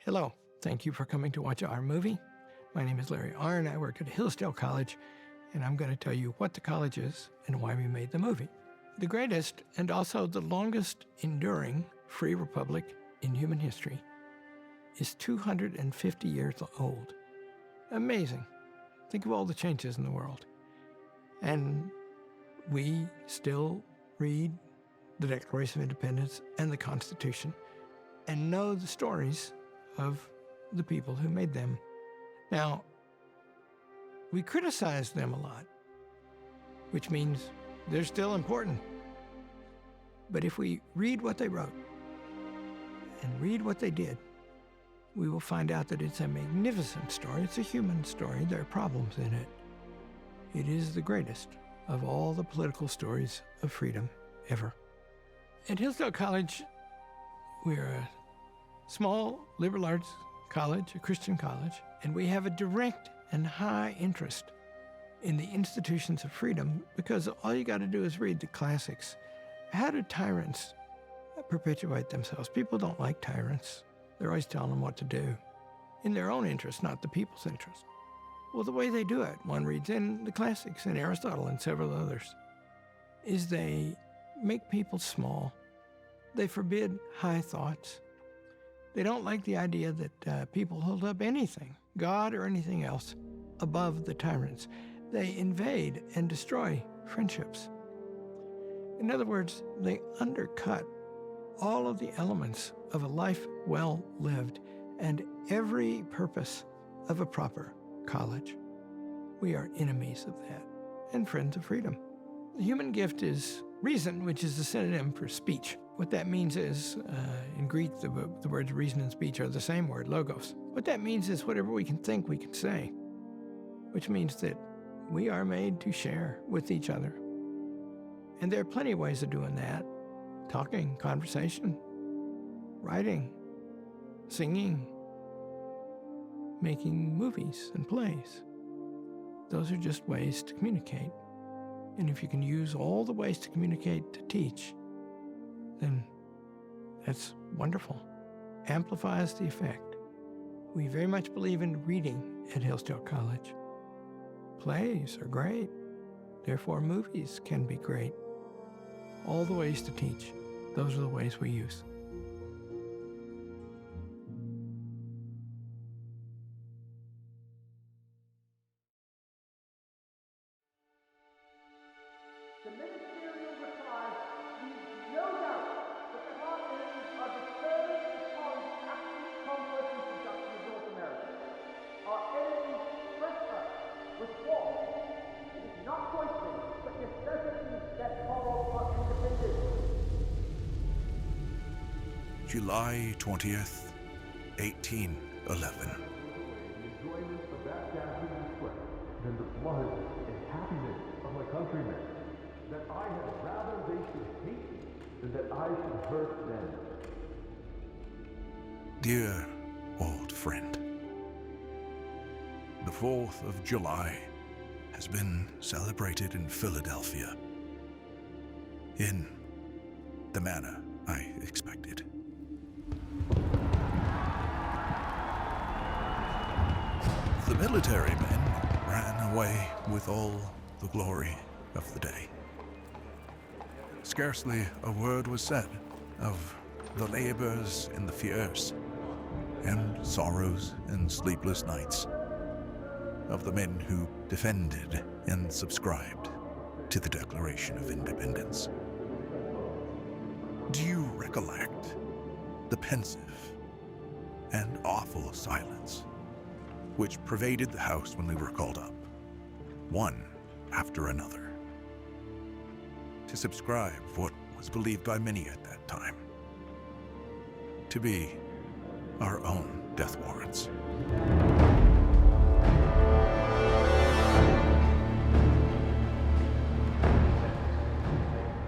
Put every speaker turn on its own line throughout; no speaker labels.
Hello, thank you for coming to watch our movie. My name is Larry Arnn. I work at Hillsdale College, and I'm going to tell you what the college is and why we made the movie. The greatest and also the longest enduring free republic in human history is 250 years old. Amazing. Think of all the changes in the world. And we still read the Declaration of Independence and the Constitution and know the stories of the people who made them. Now, we criticize them a lot, which means they're still important. But if we read what they wrote and read what they did, we will find out that it's a magnificent story. It's a human story. There are problems in it. It is the greatest of all the political stories of freedom ever. At Hillsdale College, we're a small liberal arts college, a Christian college, and we have a direct and high interest in the institutions of freedom because all you got to do is read the classics. How do tyrants perpetuate themselves? People don't like tyrants. They're always telling them what to do in their own interest, not the people's interest. Well, the way they do it, one reads in the classics and Aristotle and several others, is they make people small. They forbid high thoughts. They don't like the idea that people hold up anything, God or anything else, above the tyrants. They invade and destroy friendships. In other words, they undercut all of the elements of a life well lived and every purpose of a proper college. We are enemies of that and friends of freedom. The human gift is reason, which is a synonym for speech. What that means is, in Greek, the words reason and speech are the same word, logos. What that means is whatever we can think, we can say, which means that we are made to share with each other. And there are plenty of ways of doing that. Talking, conversation, writing, singing, making movies and plays. Those are just ways to communicate. And if you can use all the ways to communicate to teach, then that's wonderful. Amplifies the effect. We very much believe in reading at Hillsdale College. Plays are great. Therefore, movies can be great. All the ways to teach, those are the ways we use.
The ministerial reply leaves no doubt that the colonists are determined upon absolute conquest and seduction of North America. Our enemies press us with war. It is not choices, but necessities that call for independence.
July 20th, 1811.
The enjoyment of that dazzling sweat than the blood and happiness of my countrymen. That I had rather they should hate me than that I should hurt them.
Dear old friend, the 4th of July has been celebrated in Philadelphia in the manner I expected. The military men ran away with all the glory of the day. Scarcely a word was said of the labors and the fears and sorrows and sleepless nights of the men who defended and subscribed to the Declaration of Independence. Do you recollect the pensive and awful silence which pervaded the house when we were called up, one after another, to subscribe what was believed by many at that time to be our own death warrants?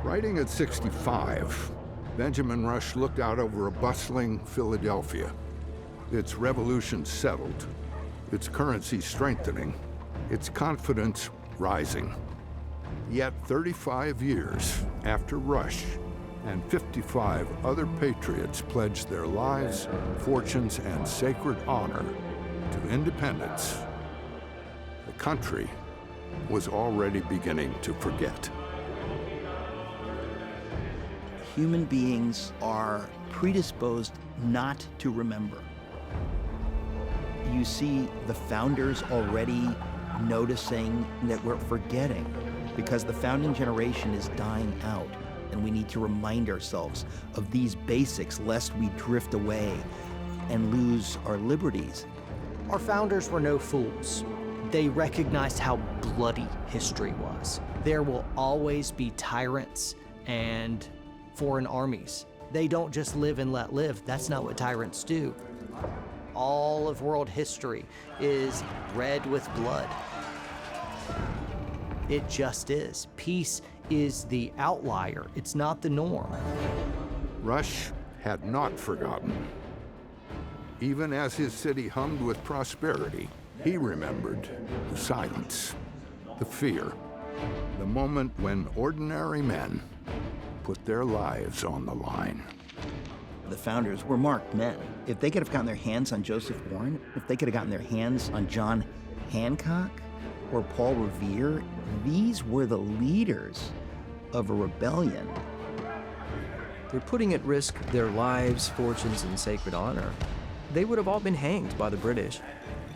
Writing at 65, Benjamin Rush looked out over a bustling Philadelphia, its revolution settled, its currency strengthening, its confidence rising. Yet 35 years after Rush, and 55 other patriots pledged their lives, fortunes, and sacred honor to independence, the country was already beginning to forget.
Human beings are predisposed not to remember. You see the founders already noticing that we're forgetting because the founding generation is dying out, and we need to remind ourselves of these basics lest we drift away and lose our liberties.
Our founders were no fools. They recognized how bloody history was. There will always be tyrants and foreign armies. They don't just live and let live. That's not what tyrants do. All of world history is red with blood. It just is. Peace is the outlier. It's not the norm.
Rush had not forgotten. Even as his city hummed with prosperity, he remembered the silence, the fear, the moment when ordinary men put their lives on the line.
The founders were marked men. If they could have gotten their hands on Joseph Warren, if they could have gotten their hands on John Hancock or Paul Revere, these were the leaders of a rebellion.
They're putting at risk their lives, fortunes, and sacred honor. They would have all been hanged by the British.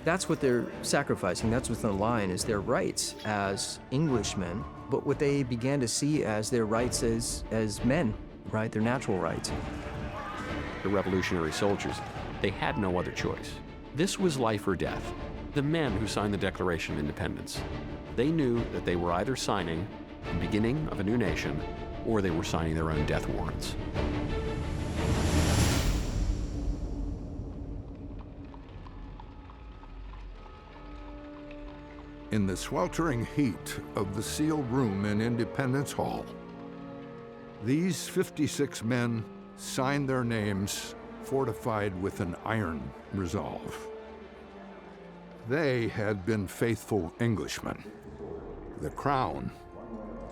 That's what they're sacrificing. That's what's on the line, is their rights as Englishmen, but what they began to see as their rights as men, right? Their natural rights.
The revolutionary soldiers, they had no other choice. This was life or death. The men who signed the Declaration of Independence, they knew that they were either signing the beginning of a new nation or they were signing their own death warrants.
In the sweltering heat of the sealed room in Independence Hall, these 56 men signed their names fortified with an iron resolve. They had been faithful Englishmen. The Crown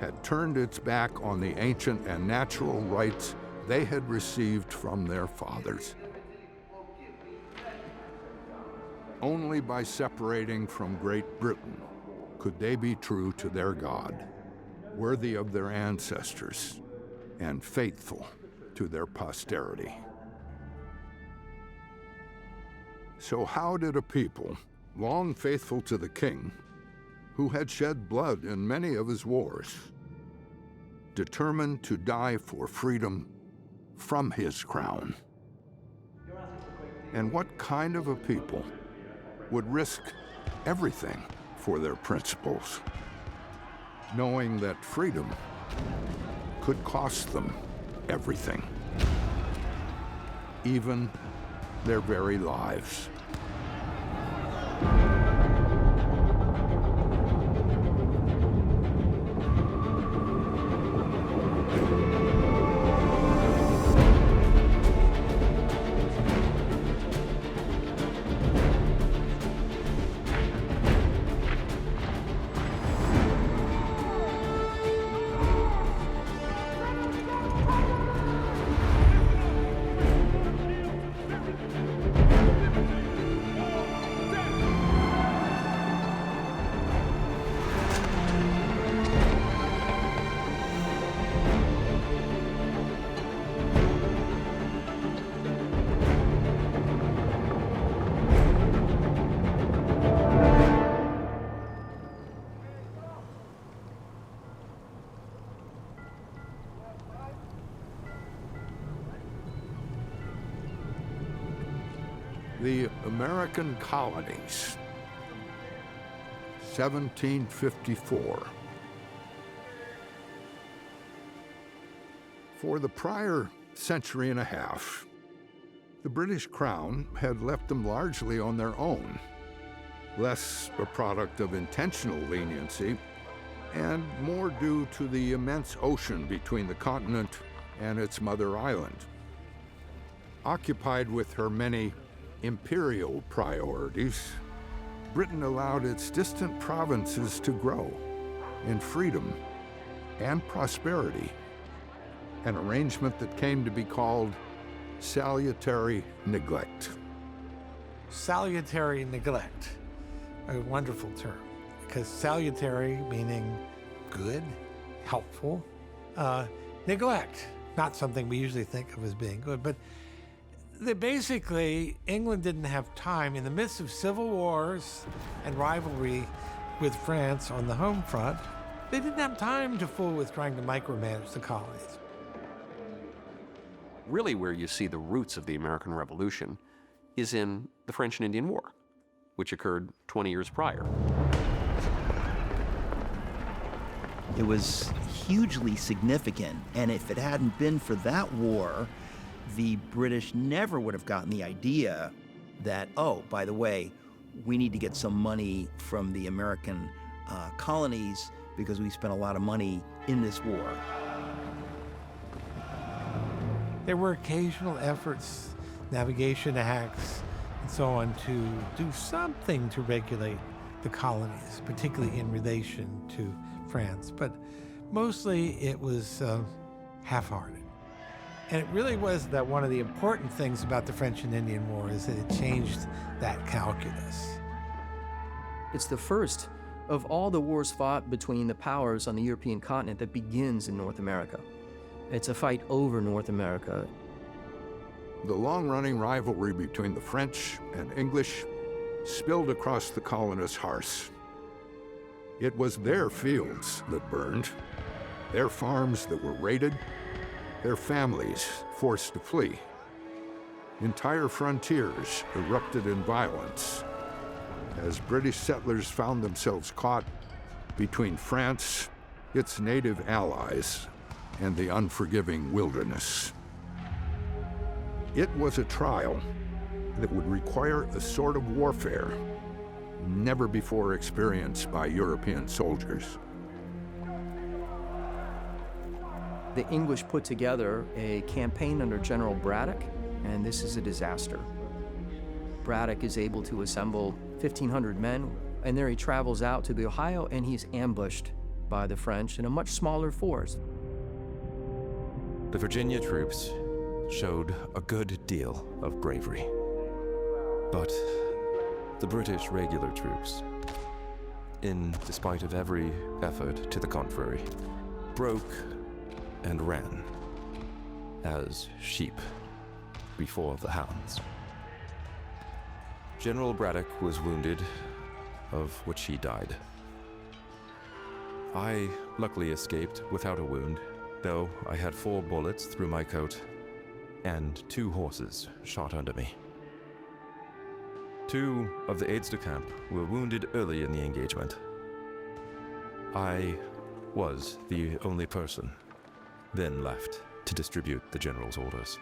had turned its back on the ancient and natural rights they had received from their fathers. Only by separating from Great Britain could they be true to their God, worthy of their ancestors, and faithful to their posterity. So how did a people, long faithful to the king, who had shed blood in many of his wars, determined to die for freedom from his crown? And what kind of a people would risk everything for their principles, knowing that freedom could cost them everything, even their very lives? The American colonies, 1754. For the prior century and a half, the British Crown had left them largely on their own, less a product of intentional leniency and more due to the immense ocean between the continent and its mother island. Occupied with her many imperial priorities, Britain allowed its distant provinces to grow in freedom and prosperity, an arrangement that came to be called salutary neglect.
Salutary neglect, a wonderful term, because salutary meaning good, helpful, neglect, not something we usually think of as being good, but basically England didn't have time in the midst of civil wars and rivalry with France on the home front. They didn't have time to fool with trying to micromanage the colonies.
Really, where you see the roots of the American Revolution is in the French and Indian War, which occurred 20 years prior.
It was hugely significant, and if it hadn't been for that war, the British never would have gotten the idea that, oh, by the way, we need to get some money from the American colonies because we spent a lot of money in this war.
There were occasional efforts, navigation acts, and so on, to do something to regulate the colonies, particularly in relation to France. But mostly it was half-hearted. And it really was that one of the important things about the French and Indian War is that it changed that calculus.
It's the first of all the wars fought between the powers on the European continent that begins in North America. It's a fight over North America.
The long-running rivalry between the French and English spilled across the colonists' hearths. It was their fields that burned, their farms that were raided, their families forced to flee. Entire frontiers erupted in violence as British settlers found themselves caught between France, its native allies, and the unforgiving wilderness. It was a trial that would require a sort of warfare never before experienced by European soldiers.
The English put together a campaign under General Braddock, and this is a disaster. Braddock is able to assemble 1,500 men, and there he travels out to the Ohio, and he's ambushed by the French in a much smaller force.
The Virginia troops showed a good deal of bravery. But the British regular troops, in despite of every effort to the contrary, broke and ran as sheep before the hounds. General Braddock was wounded, of which he died. I luckily escaped without a wound, though I had 4 bullets through my coat and 2 horses shot under me. 2 of the aides-de-camp were wounded early in the engagement. I was the only person then left to distribute the general's orders.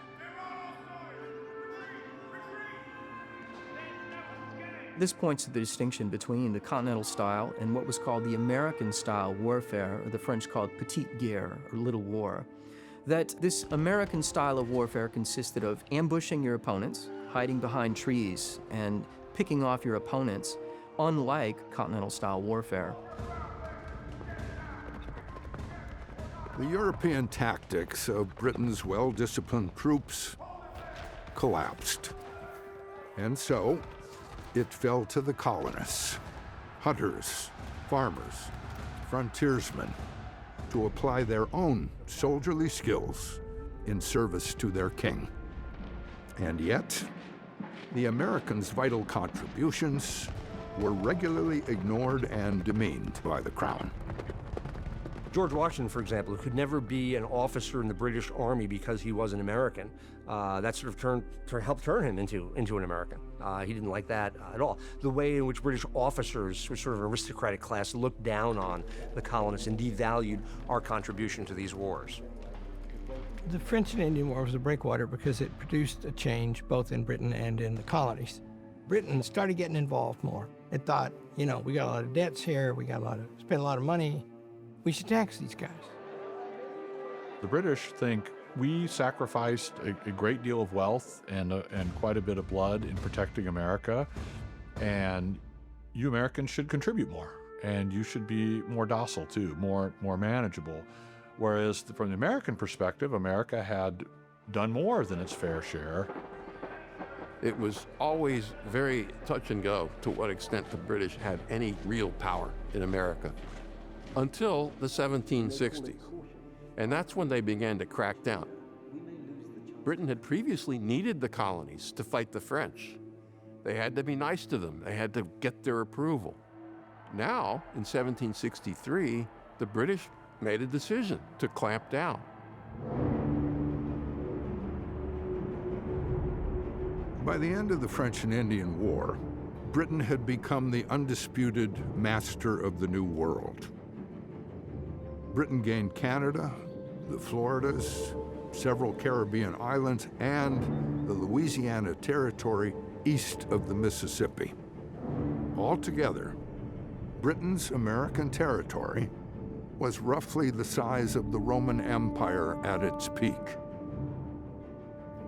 This points to the distinction between the continental style and what was called the American style warfare, or the French called petite guerre, or little war. That this American style of warfare consisted of ambushing your opponents, hiding behind trees, and picking off your opponents, unlike continental style warfare.
The European tactics of Britain's well-disciplined troops collapsed. And so, it fell to the colonists, hunters, farmers, frontiersmen, to apply their own soldierly skills in service to their king. And yet, the Americans' vital contributions were regularly ignored and demeaned by the Crown.
George Washington, for example, could never be an officer in the British Army because he was an American. That sort of helped turn him into an American. He didn't like that at all. The way in which British officers, sort of an aristocratic class, looked down on the colonists and devalued our contribution to these wars.
The French and Indian War was a breakwater because it produced a change both in Britain and in the colonies. Britain started getting involved more. It thought, we got a lot of debts here, spent a lot of money. We should tax these guys.
The British think we sacrificed a great deal of wealth and quite a bit of blood in protecting America, and you Americans should contribute more, and you should be more docile too, more manageable. Whereas from the American perspective, America had done more than its fair share.
It was always very touch and go to what extent the British had any real power in America until the 1760s. And that's when they began to crack down. Britain had previously needed the colonies to fight the French. They had to be nice to them. They had to get their approval. Now, in 1763, the British made a decision to clamp down.
By the end of the French and Indian War, Britain had become the undisputed master of the New World. Britain gained Canada, the Floridas, several Caribbean islands, and the Louisiana Territory east of the Mississippi. Altogether, Britain's American territory was roughly the size of the Roman Empire at its peak.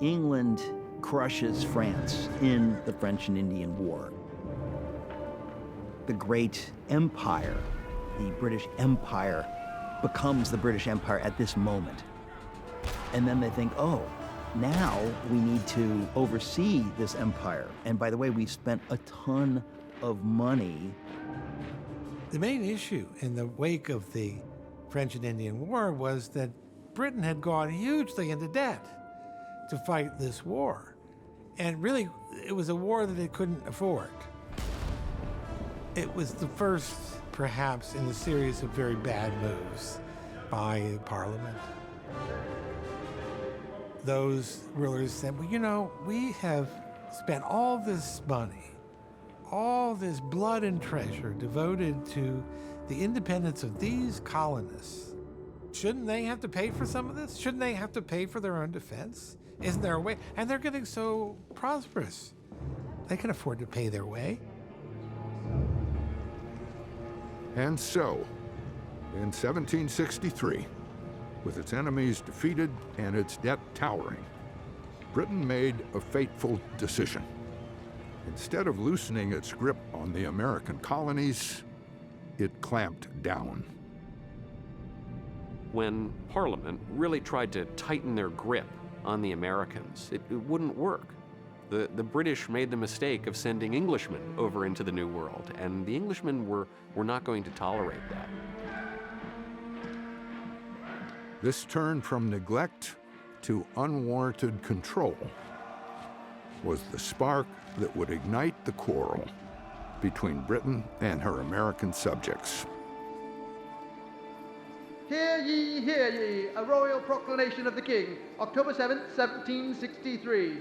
England crushes France in the French and Indian War. The great empire, the British Empire, becomes the British Empire at this moment. And then they think, oh, now we need to oversee this empire. And by the way, we spent a ton of money.
The main issue in the wake of the French and Indian War was that Britain had gone hugely into debt to fight this war. And really, it was a war that it couldn't afford. It was the first, perhaps, in a series of very bad moves by Parliament. Those rulers said, well, you know, we have spent all this money, all this blood and treasure devoted to the independence of these colonists. Shouldn't they have to pay for some of this? Shouldn't they have to pay for their own defense? Isn't there a way? And they're getting so prosperous. They can afford to pay their way.
And so, in 1763, with its enemies defeated and its debt towering, Britain made a fateful decision. Instead of loosening its grip on the American colonies, it clamped down.
When Parliament really tried to tighten their grip on the Americans, it wouldn't work. The British made the mistake of sending Englishmen over into the New World, and the Englishmen were not going to tolerate that.
This turn from neglect to unwarranted control was the spark that would ignite the quarrel between Britain and her American subjects.
Hear ye, a royal proclamation of the King, October 7th, 1763.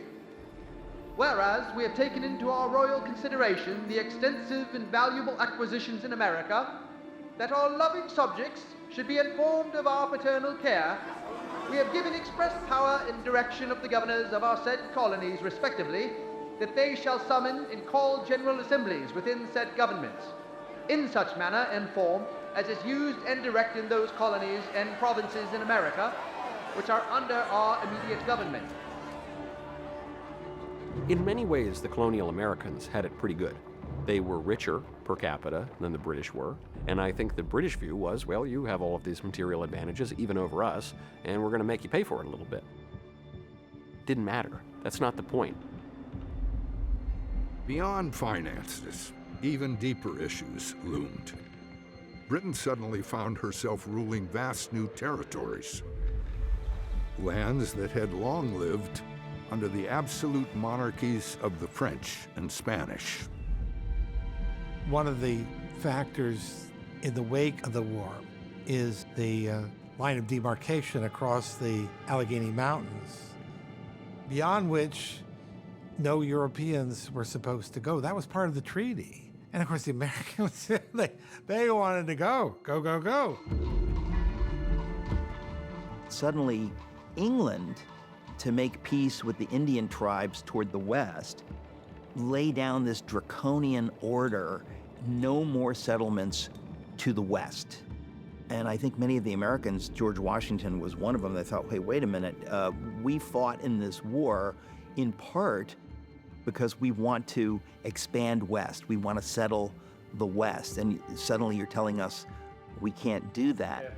Whereas we have taken into our royal consideration the extensive and valuable acquisitions in America, that our loving subjects should be informed of our paternal care, we have given express power in direction of the governors of our said colonies, respectively, that they shall summon and call general assemblies within said governments, in such manner and form as is used and direct in those colonies and provinces in America, which are under our immediate government.
In many ways, the colonial Americans had it pretty good. They were richer per capita than the British were, and I think the British view was, well, you have all of these material advantages, even over us, and we're going to make you pay for it a little bit. Didn't matter. That's not the point.
Beyond finances, even deeper issues loomed. Britain suddenly found herself ruling vast new territories, lands that had long lived under the absolute monarchies of the French and Spanish.
One of the factors in the wake of the war is the line of demarcation across the Allegheny Mountains, beyond which no Europeans were supposed to go. That was part of the treaty. And of course, the Americans, they wanted to go.
Suddenly, England, to make peace with the Indian tribes toward the west, lay down this draconian order, no more settlements to the west. And I think many of the Americans, George Washington was one of them, they thought, hey, wait a minute, we fought in this war in part because we want to expand west. We want to settle the west. And suddenly you're telling us we can't do that.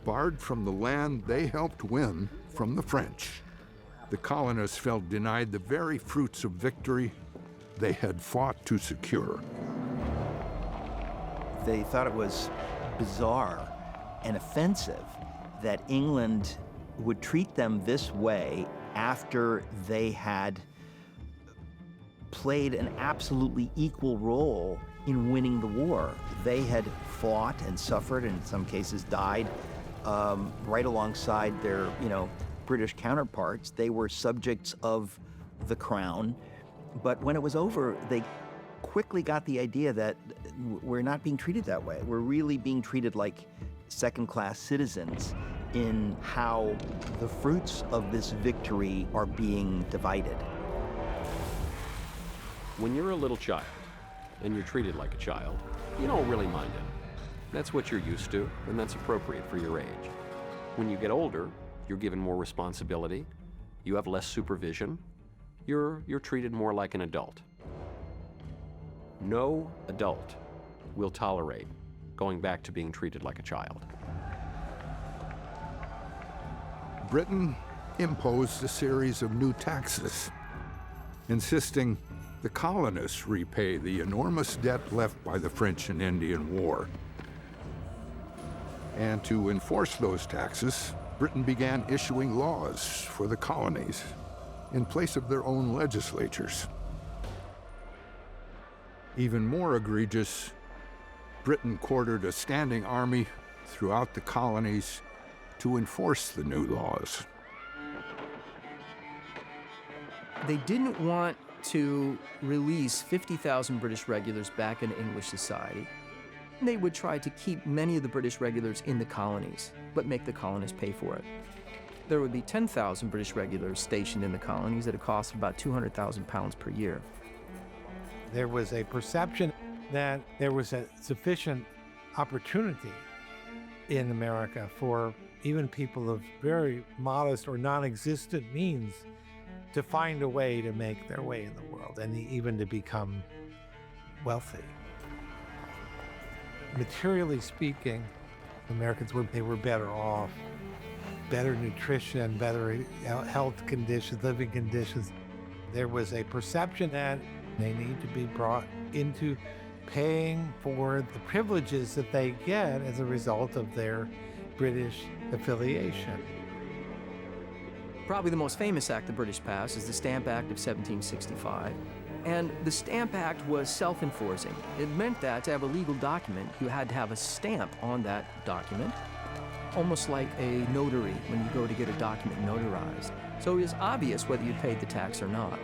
barred from the land they helped win from the French. The colonists felt denied the very fruits of victory they had fought to secure.
They thought it was bizarre and offensive that England would treat them this way after they had played an absolutely equal role in winning the war. They had fought and suffered, and in some cases died, right alongside their, British counterparts. They were subjects of the crown. But when it was over, they quickly got the idea that we're not being treated that way. We're really being treated like second-class citizens in how the fruits of this victory are being divided.
When you're a little child and you're treated like a child, you don't really mind it. That's what you're used to, and that's appropriate for your age. When you get older, you're given more responsibility, you have less supervision, you're treated more like an adult. No adult will tolerate going back to being treated like a child.
Britain imposed a series of new taxes, insisting the colonists repay the enormous debt left by the French and Indian War. And to enforce those taxes, Britain began issuing laws for the colonies in place of their own legislatures. Even more egregious, Britain quartered a standing army throughout the colonies to enforce the new laws.
They didn't want to release 50,000 British regulars back into English society. They would try to keep many of the British regulars in the colonies, but make the colonists pay for it. There would be 10,000 British regulars stationed in the colonies at a cost of about £200,000 per year.
There was a perception that there was a sufficient opportunity in America for even people of very modest or non-existent means to find a way to make their way in the world and even to become wealthy. Materially speaking, Americans were better off, better nutrition, better health conditions, living conditions. There was a perception that they need to be brought into paying for the privileges that they get as a result of their British affiliation.
Probably the most famous act the British passed is the Stamp Act of 1765. And the Stamp Act was self-enforcing. It meant that to have a legal document, you had to have a stamp on that document, almost like a notary when you go to get a document notarized. So it was obvious whether you paid the tax or not.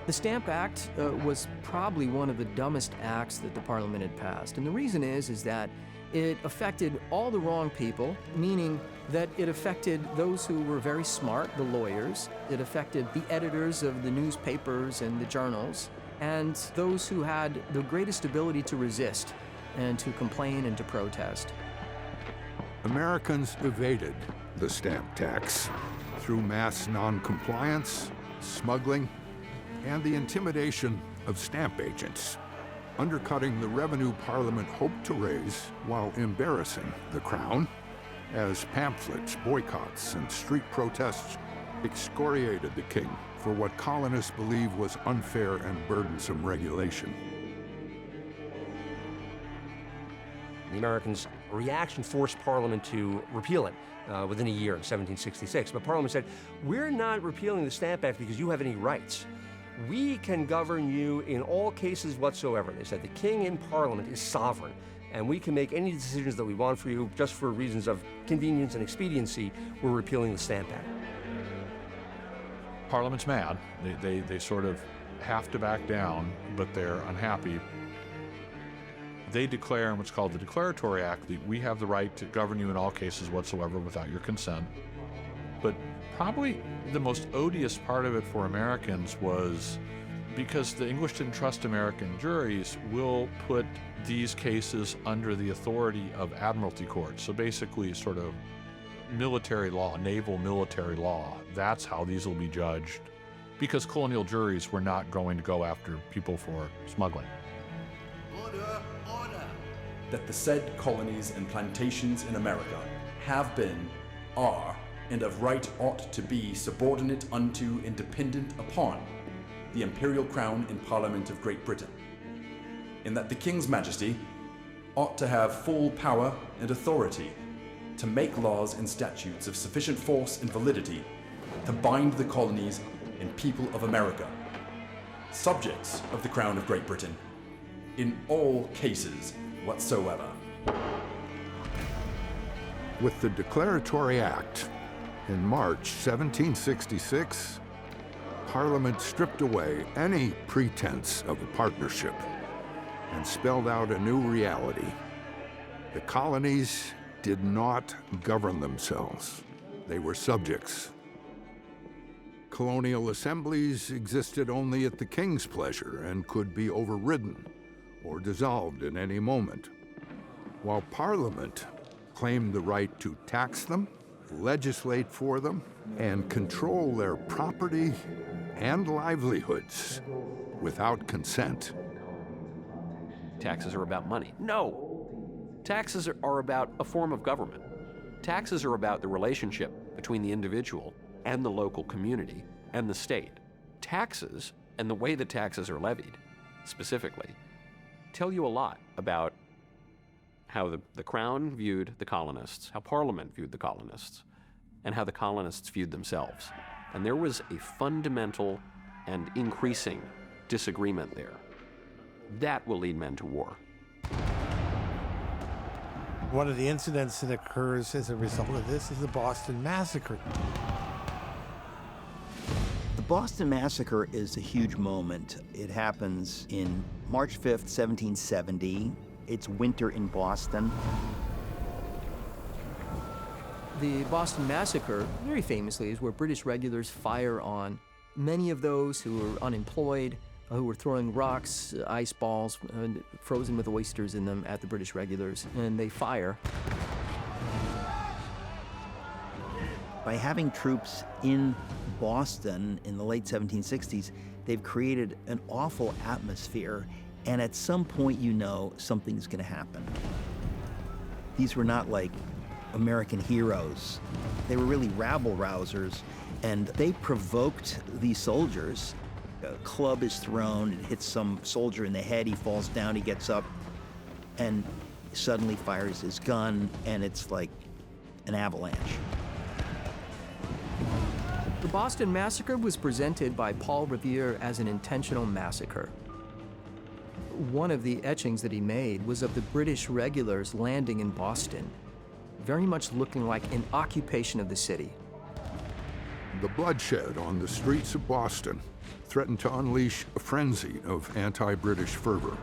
The Stamp Act was probably one of the dumbest acts that the Parliament had passed. And the reason is that it affected all the wrong people, meaning that it affected those who were very smart, the lawyers. It affected the editors of the newspapers and the journals, and those who had the greatest ability to resist and to complain and to protest.
Americans evaded the stamp tax through mass non-compliance, smuggling, and the intimidation of stamp agents, undercutting the revenue Parliament hoped to raise while embarrassing the Crown, as pamphlets, boycotts, and street protests excoriated the king for what colonists believed was unfair and burdensome regulation.
The Americans' reaction forced Parliament to repeal it within a year in 1766. But Parliament said, we're not repealing the Stamp Act because you have any rights. We can govern you in all cases whatsoever. They said the king in Parliament is sovereign, and we can make any decisions that we want for you just for reasons of convenience and expediency. We're repealing the Stamp Act.
Parliament's mad. They sort of have to back down, but they're unhappy. They declare in what's called the Declaratory Act that we have the right to govern you in all cases whatsoever without your consent. But probably the most odious part of it for Americans was because the English didn't trust American juries, we'll put these cases under the authority of admiralty courts. So basically sort of military law, naval military law. That's how these will be judged, because colonial juries were not going to go after people for smuggling.
Order, order! That the said colonies and plantations in America have been, are, and of right ought to be subordinate unto and dependent upon the imperial crown and parliament of Great Britain, in that the King's Majesty ought to have full power and authority to make laws and statutes of sufficient force and validity to bind the colonies and people of America, subjects of the Crown of Great Britain, in all cases whatsoever.
With the Declaratory Act in March 1766, Parliament stripped away any pretense of a partnership and spelled out a new reality. The colonies did not govern themselves. They were subjects. Colonial assemblies existed only at the king's pleasure and could be overridden or dissolved at any moment, while Parliament claimed the right to tax them, legislate for them, and control their property and livelihoods without consent.
Taxes are about money. No! Taxes are about a form of government. Taxes are about the relationship between the individual and the local community and the state. Taxes, and the way that taxes are levied, specifically, tell you a lot about how the Crown viewed the colonists, how Parliament viewed the colonists, and how the colonists viewed themselves. And there was a fundamental and increasing disagreement there. That will lead men to war.
One of the incidents that occurs as a result of this is the Boston Massacre.
The Boston Massacre is a huge moment. It happens in March 5th, 1770. It's winter in Boston.
The Boston Massacre, very famously, is where British regulars fire on many of those who were unemployed, who were throwing rocks, ice balls, frozen with oysters in them at the British regulars, and they fire.
By having troops in Boston in the late 1760s, they've created an awful atmosphere, and at some point you know something's going to happen. These were not like American heroes. They were really rabble-rousers, and they provoked these soldiers. A club is thrown, it hits some soldier in the head, he falls down, he gets up, and suddenly fires his gun, and it's like an avalanche.
The Boston Massacre was presented by Paul Revere as an intentional massacre. One of the etchings that he made was of the British regulars landing in Boston, very much looking like an occupation of the city.
The bloodshed on the streets of Boston threatened to unleash a frenzy of anti-British fervor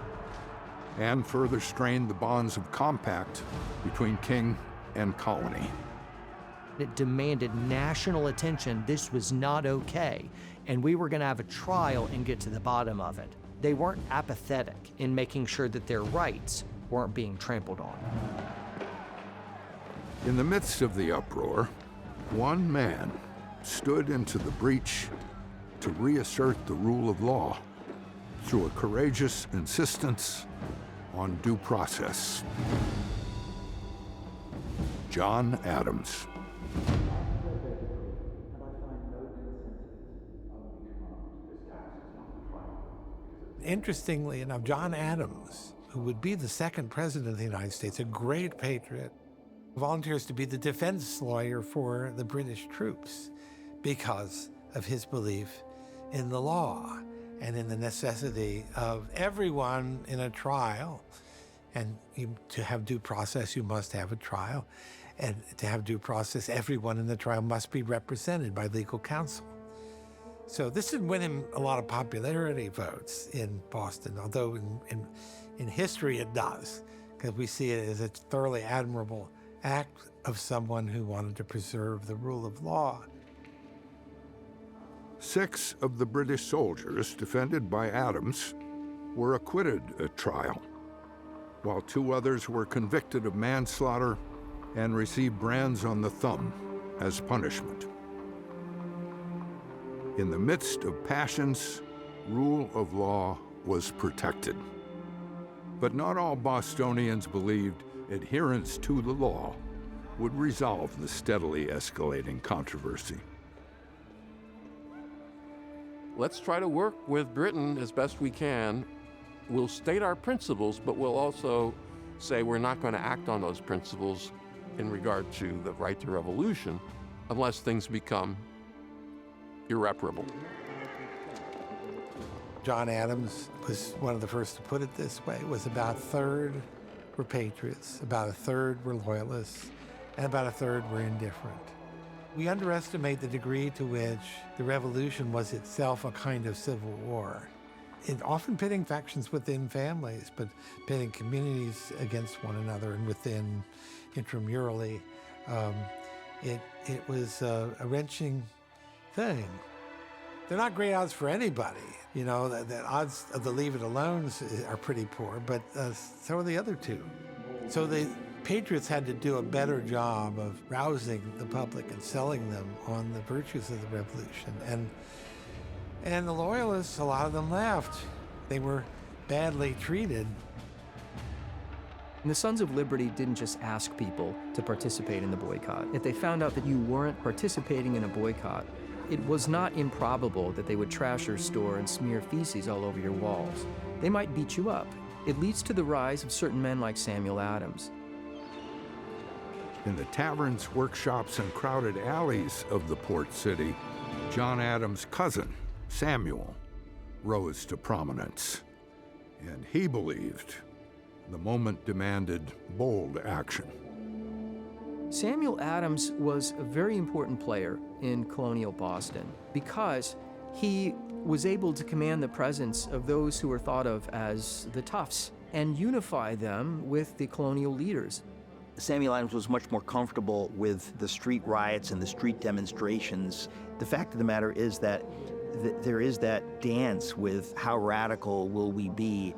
and further strained the bonds of compact between king and colony.
It demanded national attention. This was not okay, and we were going to have a trial and get to the bottom of it. They weren't apathetic in making sure that their rights weren't being trampled on.
In the midst of the uproar, one man stood into the breach to reassert the rule of law through a courageous insistence on due process. John Adams.
Interestingly enough, John Adams, who would be the second president of the United States, a great patriot, volunteers to be the defense lawyer for the British troops because of his belief in the law and in the necessity of everyone in a trial. And to have due process, you must have a trial. And to have due process, everyone in the trial must be represented by legal counsel. So this didn't win him a lot of popularity votes in Boston, although in history it does, because we see it as a thoroughly admirable act of someone who wanted to preserve the rule of law.
6 of the British soldiers defended by Adams were acquitted at trial, while 2 others were convicted of manslaughter and received brands on the thumb as punishment. In the midst of passions, rule of law was protected. But not all Bostonians believed adherence to the law would resolve the steadily escalating controversy.
Let's try to work with Britain as best we can. We'll state our principles, but we'll also say we're not going to act on those principles in regard to the right to revolution unless things become irreparable.
John Adams was one of the first to put it this way. It was about a third were patriots, about a third were loyalists, and about a third were indifferent. We underestimate the degree to which the revolution was itself a kind of civil war. It often pitting factions within families, but pitting communities against one another and within intramurally. It was a wrenching thing. They're not great odds for anybody. You know, the odds of the leave it alones are pretty poor, but so are the other two. So the patriots had to do a better job of rousing the public and selling them on the virtues of the revolution. And the loyalists, a lot of them left. They were badly treated.
And the Sons of Liberty didn't just ask people to participate in the boycott. If they found out that you weren't participating in a boycott, it was not improbable that they would trash your store and smear feces all over your walls. They might beat you up. It leads to the rise of certain men like Samuel Adams.
In the taverns, workshops, and crowded alleys of the port city, John Adams' cousin, Samuel, rose to prominence. And he believed the moment demanded bold action.
Samuel Adams was a very important player in colonial Boston because he was able to command the presence of those who were thought of as the toughs and unify them with the colonial leaders.
Samuel Adams was much more comfortable with the street riots and the street demonstrations. The fact of the matter is that there is that dance with how radical will we be.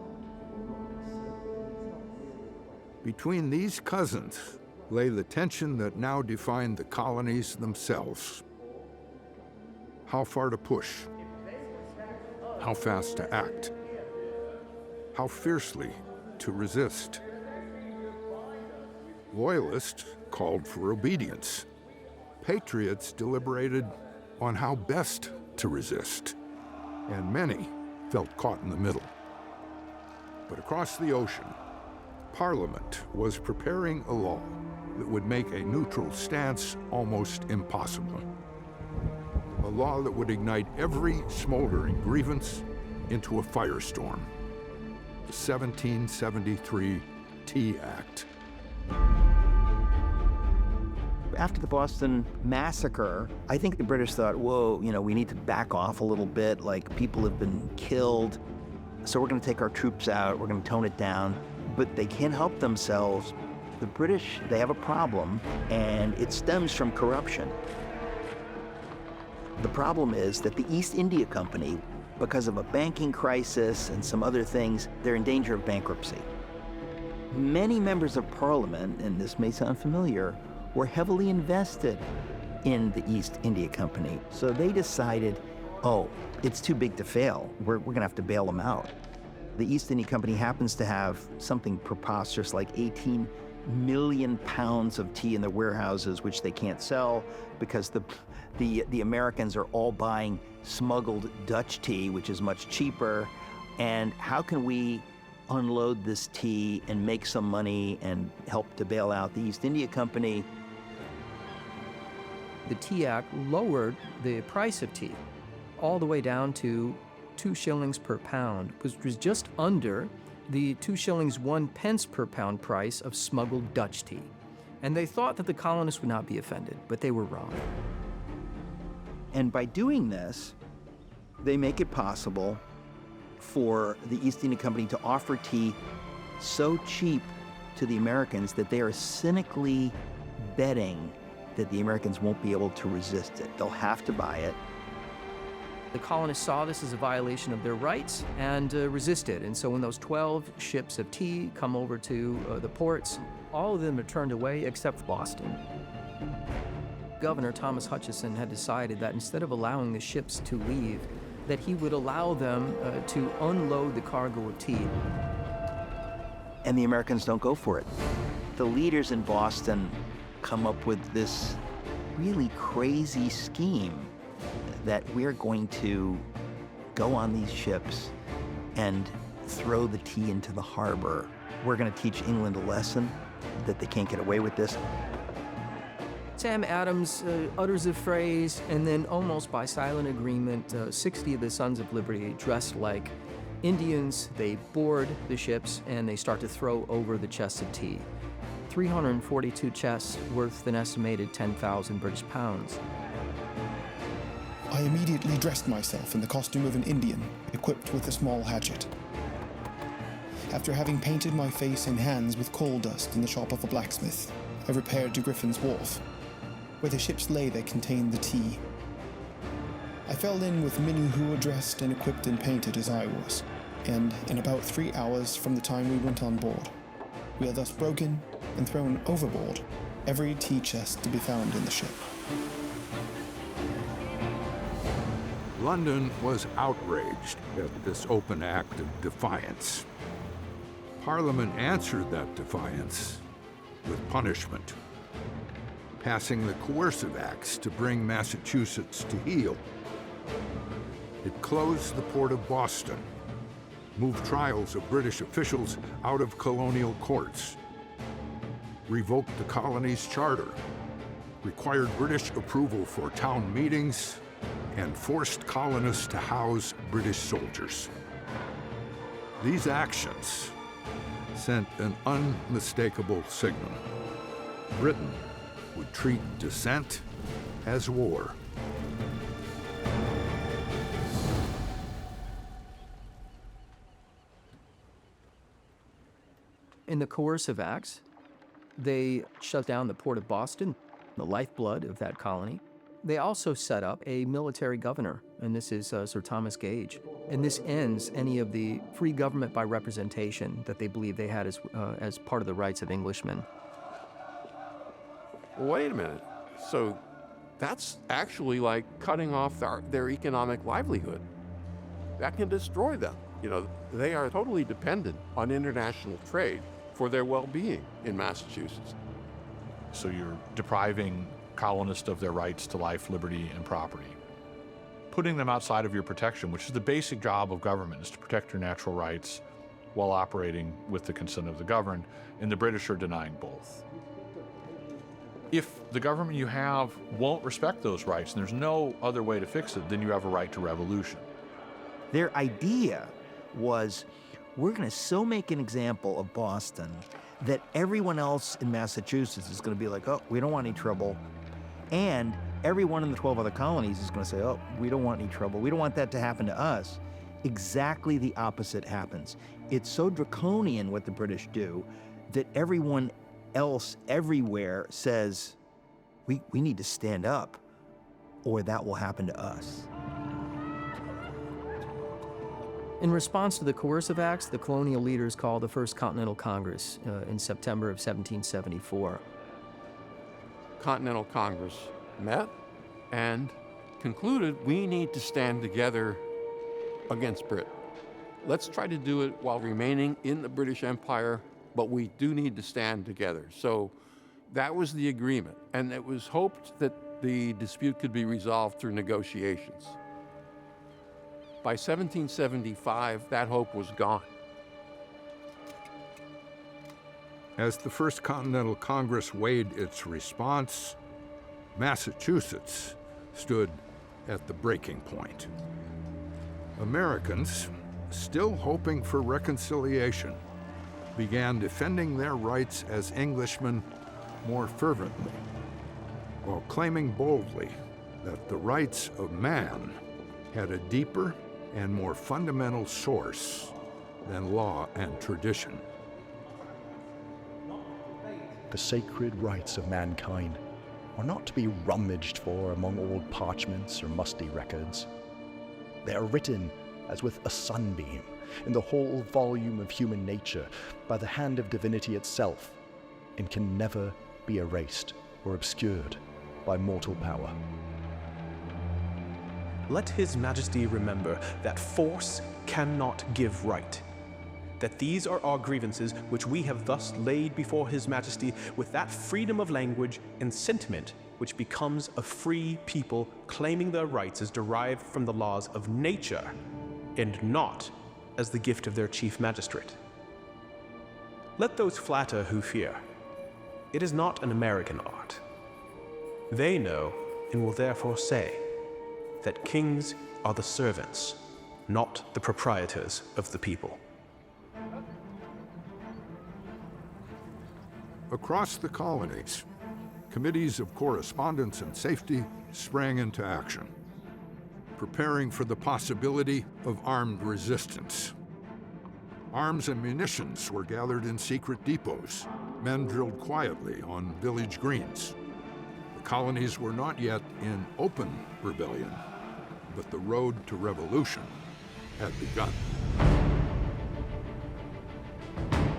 Between these cousins lay the tension that now defined the colonies themselves. How far to push? How fast to act? How fiercely to resist? Loyalists called for obedience. Patriots deliberated on how best to resist. And many felt caught in the middle. But across the ocean, Parliament was preparing a law that would make a neutral stance almost impossible. A law that would ignite every smoldering grievance into a firestorm. The 1773 Tea Act.
After the Boston Massacre, I think the British thought, whoa, we need to back off a little bit, like people have been killed, so we're gonna take our troops out, we're gonna tone it down. But they can't help themselves. The British, they have a problem, and it stems from corruption. The problem is that the East India Company, because of a banking crisis and some other things, they're in danger of bankruptcy. Many members of Parliament, and this may sound familiar, were heavily invested in the East India Company. So they decided, oh, it's too big to fail. We're gonna have to bail them out. The East India Company happens to have something preposterous like 18 million pounds of tea in their warehouses, which they can't sell because the Americans are all buying smuggled Dutch tea, which is much cheaper. And how can we unload this tea and make some money and help to bail out the East India Company?
The Tea Act lowered the price of tea all the way down to 2 shillings per pound, which was just under the 2 shillings 1 pence per pound price of smuggled Dutch tea. And they thought that the colonists would not be offended, but they were wrong.
And by doing this, they make it possible for the East India Company to offer tea so cheap to the Americans that they are cynically betting that the Americans won't be able to resist it. They'll have to buy it.
The colonists saw this as a violation of their rights and resisted. And so when those 12 ships of tea come over to the ports, all of them are turned away except Boston. Governor Thomas Hutchison had decided that instead of allowing the ships to leave, that he would allow them to unload the cargo of tea.
And the Americans don't go for it. The leaders in Boston come up with this really crazy scheme that we're going to go on these ships and throw the tea into the harbor. We're going to teach England a lesson that they can't get away with this.
Sam Adams utters a phrase, and then almost by silent agreement, 60 of the Sons of Liberty, dressed like Indians, they board the ships and they start to throw over the chests of tea. 342 chests worth an estimated 10,000 British pounds.
I immediately dressed myself in the costume of an Indian, equipped with a small hatchet. After having painted my face and hands with coal dust in the shop of a blacksmith, I repaired to Griffin's Wharf, where the ships lay that contained the tea. I fell in with many who were dressed and equipped and painted as I was, and in about 3 hours from the time we went on board, we are thus broken and thrown overboard every tea chest to be found in the ship.
London was outraged at this open act of defiance. Parliament answered that defiance with punishment, passing the coercive acts to bring Massachusetts to heel. It closed the port of Boston, moved trials of British officials out of colonial courts, revoked the colony's charter, required British approval for town meetings, and forced colonists to house British soldiers. These actions sent an unmistakable signal. Britain would treat dissent as war.
In the coercive acts, they shut down the port of Boston, the lifeblood of that colony. They also set up a military governor, and this is Sir Thomas Gage. And this ends any of the free government by representation that they believe they had as part of the rights of Englishmen.
Wait a minute. So that's actually like cutting off their economic livelihood. That can destroy them. You know, they are totally dependent on international trade for their well-being in Massachusetts.
So you're depriving colonists of their rights to life, liberty, and property. Putting them outside of your protection, which is the basic job of government, is to protect your natural rights while operating with the consent of the governed, and the British are denying both. If the government you have won't respect those rights, and there's no other way to fix it, then you have a right to revolution.
Their idea was, we're going to so make an example of Boston that everyone else in Massachusetts is going to be like, oh, we don't want any trouble. And everyone in the 12 other colonies is going to say, oh, we don't want any trouble. We don't want that to happen to us. Exactly the opposite happens. It's so draconian what the British do that everyone else everywhere says, we need to stand up or that will happen to us.
In response to the coercive acts, the colonial leaders called the First Continental Congress in September of 1774.
Continental Congress met and concluded we need to stand together against Britain. Let's try to do it while remaining in the British Empire, but we do need to stand together. So that was the agreement, and it was hoped that the dispute could be resolved through negotiations. By 1775, that hope was gone.
As the First Continental Congress weighed its response, Massachusetts stood at the breaking point. Americans, still hoping for reconciliation, began defending their rights as Englishmen more fervently, while claiming boldly that the rights of man had a deeper and more fundamental source than law and tradition.
The sacred rights of mankind are not to be rummaged for among old parchments or musty records. They are written, as with a sunbeam, in the whole volume of human nature by the hand of divinity itself, and can never be erased or obscured by mortal power.
Let His Majesty remember that force cannot give right. that these are our grievances which we have thus laid before His Majesty with that freedom of language and sentiment which becomes a free people claiming their rights as derived from the laws of nature and not as the gift of their chief magistrate. Let those flatter who fear. It is not an American art. They know and will therefore say that kings are the servants, not the proprietors of the people.
Across the colonies, committees of correspondence and safety sprang into action, preparing for the possibility of armed resistance. Arms and munitions were gathered in secret depots. Men drilled quietly on village greens. The colonies were not yet in open rebellion, but the road to revolution had begun.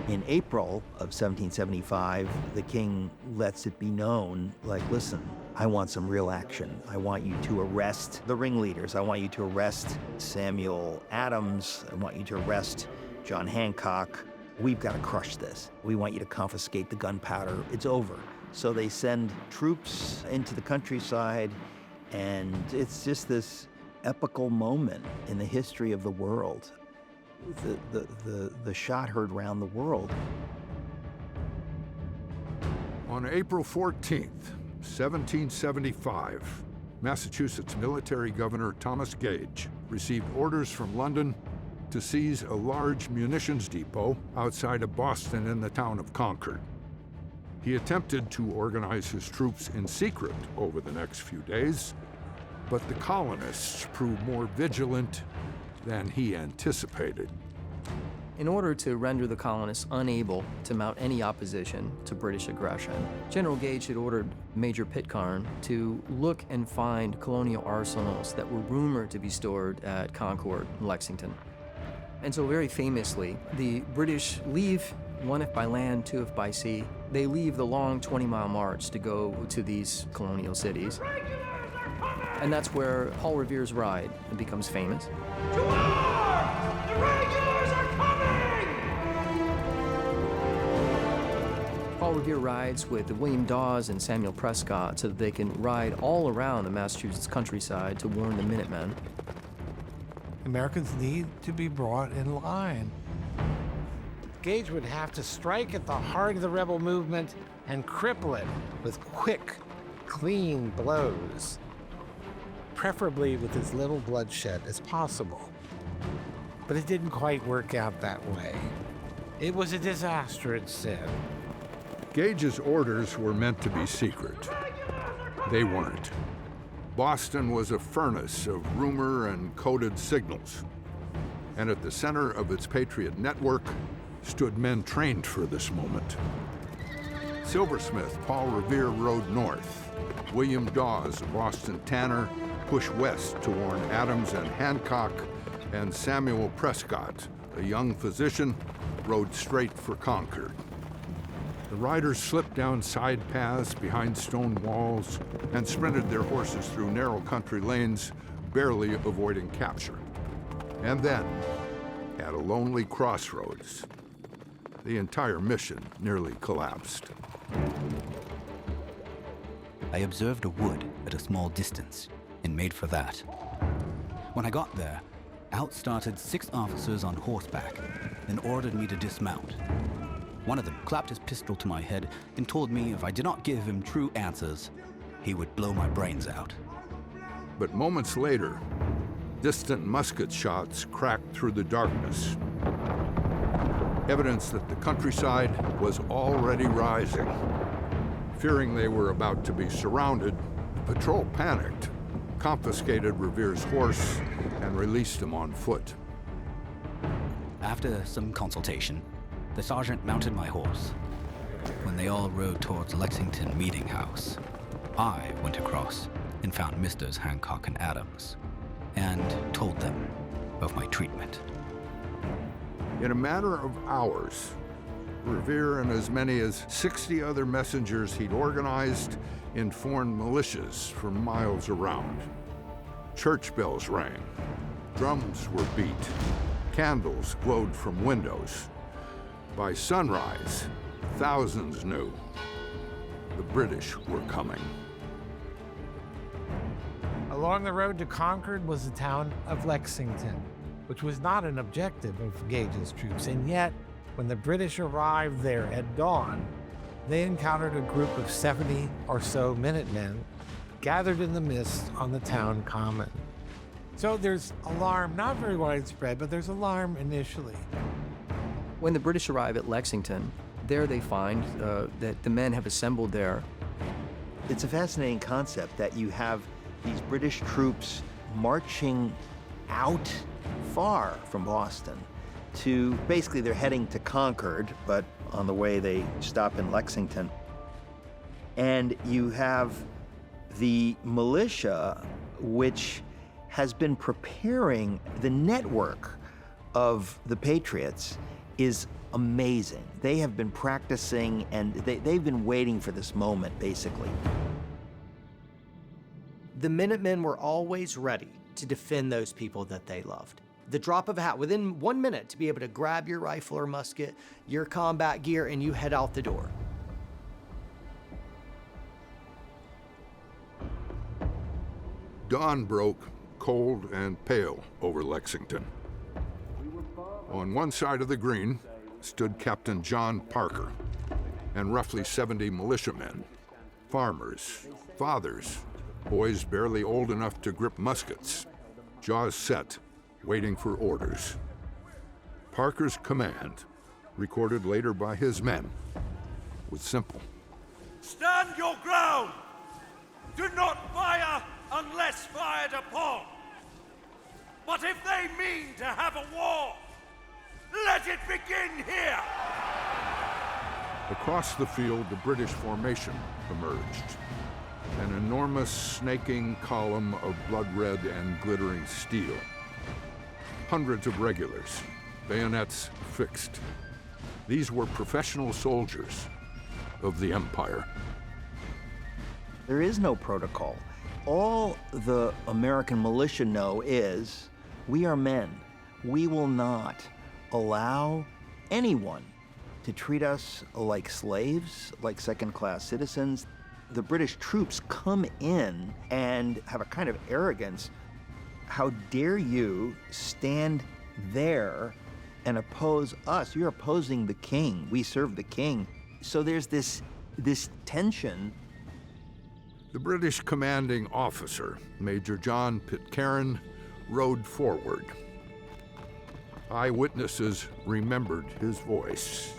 In April of 1775, the king lets it be known, like, listen, I want some real action. I want you to arrest the ringleaders. I want you to arrest Samuel Adams. I want you to arrest John Hancock. We've got to crush this. We want you to confiscate the gunpowder. It's over. So they send troops into the countryside, and it's just this epical moment in the history of the world. The shot heard round the world.
On April 14th, 1775, Massachusetts military governor Thomas Gage received orders from London to seize a large munitions depot outside of Boston in the town of Concord. He attempted to organize his troops in secret over the next few days, but the colonists proved more vigilant than he anticipated.
In order to render the colonists unable to mount any opposition to British aggression, General Gage had ordered Major Pitcairn to look and find colonial arsenals that were rumored to be stored at Concord and Lexington. And so very famously, the British leave, one if by land, two if by sea. They leave the long 20-mile march to go to these colonial cities. And that's where Paul Revere's ride becomes famous.
To arms! The regulars are coming!
Paul Revere rides with William Dawes and Samuel Prescott so that they can ride all around the Massachusetts countryside to warn the Minutemen.
Americans need to be brought in line. Gage would have to strike at the heart of the rebel movement and cripple it with quick, clean blows, preferably with as little bloodshed as possible. But it didn't quite work out that way. It was a disaster at sin.
Gage's orders were meant to be secret. They weren't. Boston was a furnace of rumor and coded signals. And at the center of its patriot network stood men trained for this moment. Silversmith Paul Revere rode north. William Dawes, a Boston tanner, pushed west to warn Adams and Hancock, and Samuel Prescott, a young physician, rode straight for Concord. The riders slipped down side paths behind stone walls and sprinted their horses through narrow country lanes, barely avoiding capture. And then, at a lonely crossroads, the entire mission nearly collapsed.
I observed a wood at a small distance and made for that. When I got there, out started 6 officers on horseback and ordered me to dismount. One of them clapped his pistol to my head and told me if I did not give him true answers, he would blow my brains out.
But moments later, distant musket shots cracked through the darkness. Evidence that the countryside was already rising. Fearing they were about to be surrounded, the patrol panicked, confiscated Revere's horse, and released him on foot.
After some consultation, the sergeant mounted my horse. When they all rode towards Lexington Meeting House, I went across and found Misters Hancock and Adams, and told them of my treatment.
In a matter of hours, Revere and as many as 60 other messengers he'd organized informed militias for miles around. Church bells rang, drums were beat, candles glowed from windows, By sunrise, thousands knew the British were coming.
Along the road to Concord was the town of Lexington, which was not an objective of Gage's troops, and yet, when the British arrived there at dawn, they encountered a group of 70 or so Minutemen gathered in the mist on the town common. So there's alarm, not very widespread, but there's alarm initially.
When the British arrive at Lexington, there they find that the men have assembled there.
It's a fascinating concept that you have these British troops marching out far from Boston to, basically they're heading to Concord, but on the way they stop in Lexington. And you have the militia, which has been preparing. The network of the Patriots is amazing. They have been practicing, and they've been waiting for this moment, basically.
The Minutemen were always ready to defend those people that they loved. The drop of a hat, within 1 minute, to be able to grab your rifle or musket, your combat gear, and you head out the door.
Dawn broke cold and pale over Lexington. On one side of the green stood Captain John Parker and roughly 70 militiamen, farmers, fathers, boys barely old enough to grip muskets, jaws set, waiting for orders. Parker's command, recorded later by his men, was simple.
Stand your ground! Do not fire unless fired upon! But if they mean to have a war, let it begin here!
Across the field, the British formation emerged. An enormous snaking column of blood-red and glittering steel. Hundreds of regulars, bayonets fixed. These were professional soldiers of the Empire.
There is no protocol. All the American militia know is, we are men. We will not allow anyone to treat us like slaves, like second-class citizens. The British troops come in and have a kind of arrogance. How dare you stand there and oppose us? You're opposing the king. We serve the king. So there's this tension.
The British commanding officer, Major John Pitcairn, rode forward. Eyewitnesses remembered his voice,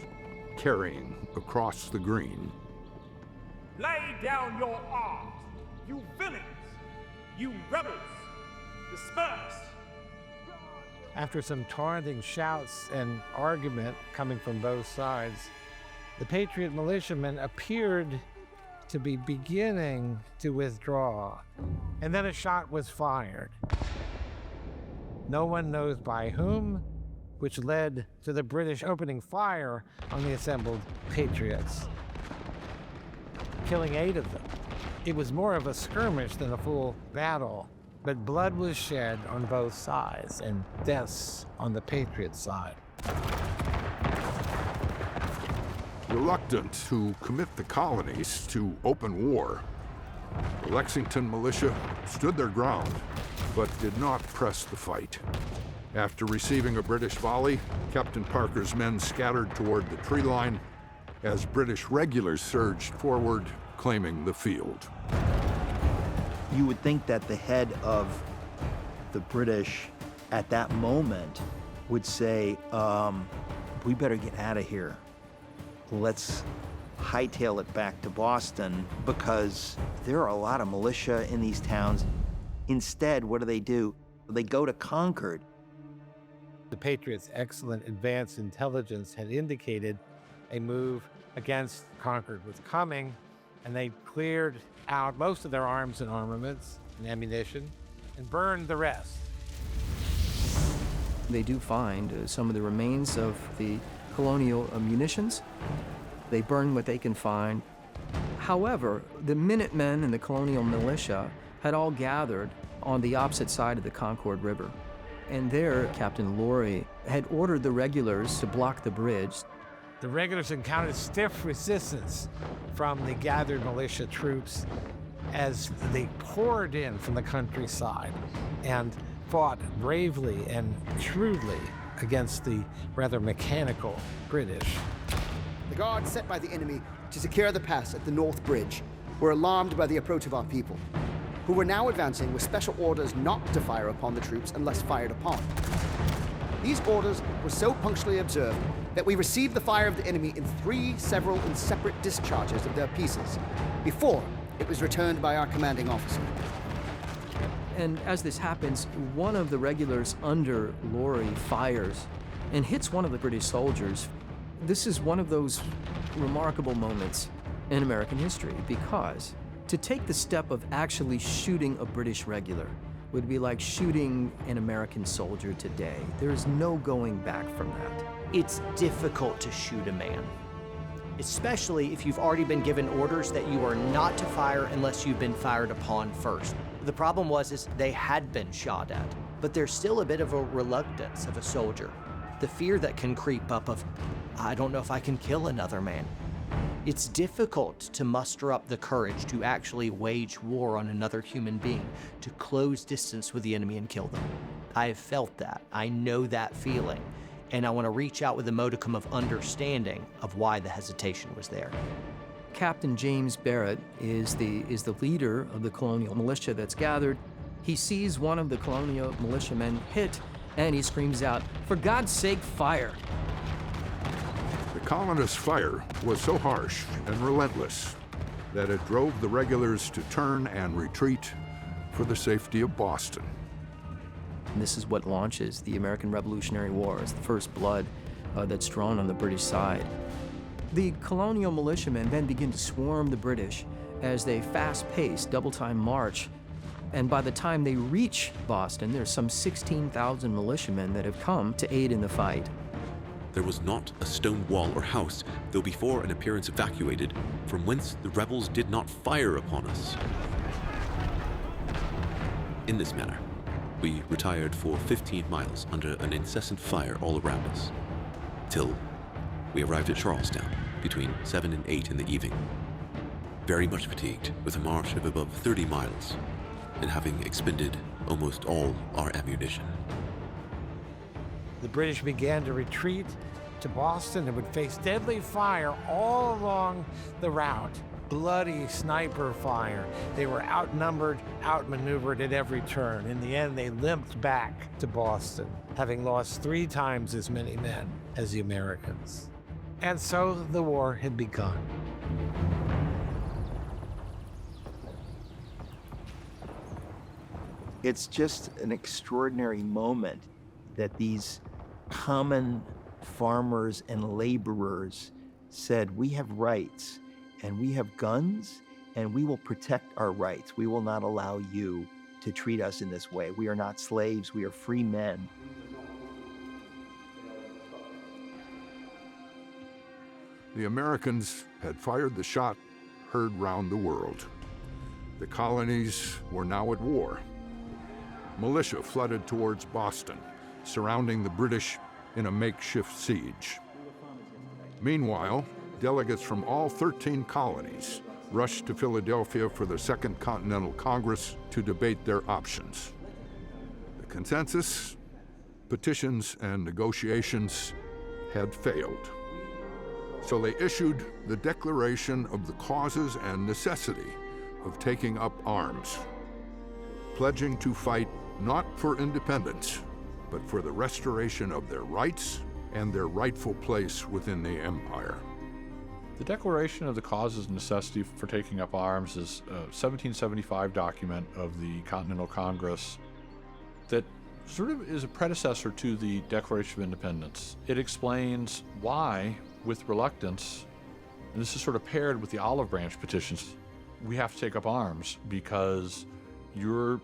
carrying across the green.
Lay down your arms, you villains, you rebels, disperse!
After some taunting shouts and argument coming from both sides, the Patriot militiamen appeared to be beginning to withdraw, and then a shot was fired. No one knows by whom, which led to the British opening fire on the assembled Patriots, killing 8 of them. It was more of a skirmish than a full battle, but blood was shed on both sides and deaths on the Patriot side.
Reluctant to commit the colonies to open war, the Lexington militia stood their ground, but did not press the fight. After receiving a British volley, Captain Parker's men scattered toward the tree line as British regulars surged forward, claiming the field.
You would think that the head of the British at that moment would say, we better get out of here. Let's hightail it back to Boston, because there are a lot of militia in these towns. Instead, what do? They go to Concord.
The Patriots' excellent advanced intelligence had indicated a move against Concord was coming, and they cleared out most of their arms and armaments and ammunition and burned the rest.
They do find some of the remains of the colonial munitions. They burn what they can find. However, the Minutemen and the colonial militia had all gathered on the opposite side of the Concord River. And there, Captain Laurie had ordered the regulars to block the bridge.
The regulars encountered stiff resistance from the gathered militia troops as they poured in from the countryside and fought bravely and shrewdly against the rather mechanical British.
The guards set by the enemy to secure the pass at the North Bridge were alarmed by the approach of our people, who were now advancing with special orders not to fire upon the troops unless fired upon. These orders were so punctually observed that we received the fire of the enemy in 3 several and separate discharges of their pieces before it was returned by our commanding officer.
And as this happens, one of the regulars under Laurie fires and hits one of the British soldiers. This is one of those remarkable moments in American history, because to take the step of actually shooting a British regular would be like shooting an American soldier today. There's no going back from that.
It's difficult to shoot a man, especially if you've already been given orders that you are not to fire unless you've been fired upon first. The problem is they had been shot at, but there's still a bit of a reluctance of a soldier. The fear that can creep up of, I don't know if I can kill another man. It's difficult to muster up the courage to actually wage war on another human being, to close distance with the enemy and kill them. I have felt that. I know that feeling. And I want to reach out with a modicum of understanding of why the hesitation was there.
Captain James Barrett is the leader of the colonial militia that's gathered. He sees one of the colonial militiamen hit, and he screams out, "For God's sake, fire!"
The colonists' fire was so harsh and relentless that it drove the regulars to turn and retreat for the safety of Boston.
And this is what launches the American Revolutionary War, as the first blood that's drawn on the British side. The colonial militiamen then begin to swarm the British as they fast-paced, double-time march. And by the time they reach Boston, there's some 16,000 militiamen that have come to aid in the fight.
There was not a stone wall or house, though before an appearance evacuated, from whence the rebels did not fire upon us. In this manner, we retired for 15 miles under an incessant fire all around us, till we arrived at Charlestown between 7 and 8 in the evening, very much fatigued with a march of above 30 miles and having expended almost all our ammunition.
The British began to retreat to Boston and would face deadly fire all along the route. Bloody sniper fire. They were outnumbered, outmaneuvered at every turn. In the end, they limped back to Boston, having lost 3 times as many men as the Americans. And so the war had begun.
It's just an extraordinary moment that these common farmers and laborers said, we have rights and we have guns and we will protect our rights. We will not allow you to treat us in this way. We are not slaves, we are free men.
The Americans had fired the shot heard round the world. The colonies were now at war. Militia flooded towards Boston, surrounding the British in a makeshift siege. Meanwhile, delegates from all 13 colonies rushed to Philadelphia for the Second Continental Congress to debate their options. The consensus, petitions, and negotiations had failed. So they issued the Declaration of the Causes and Necessity of Taking Up Arms, pledging to fight not for independence, but for the restoration of their rights and their rightful place within the empire.
The Declaration of the Causes and Necessity for Taking Up Arms is a 1775 document of the Continental Congress that sort of is a predecessor to the Declaration of Independence. It explains why, with reluctance, and this is sort of paired with the olive branch petitions, we have to take up arms because you're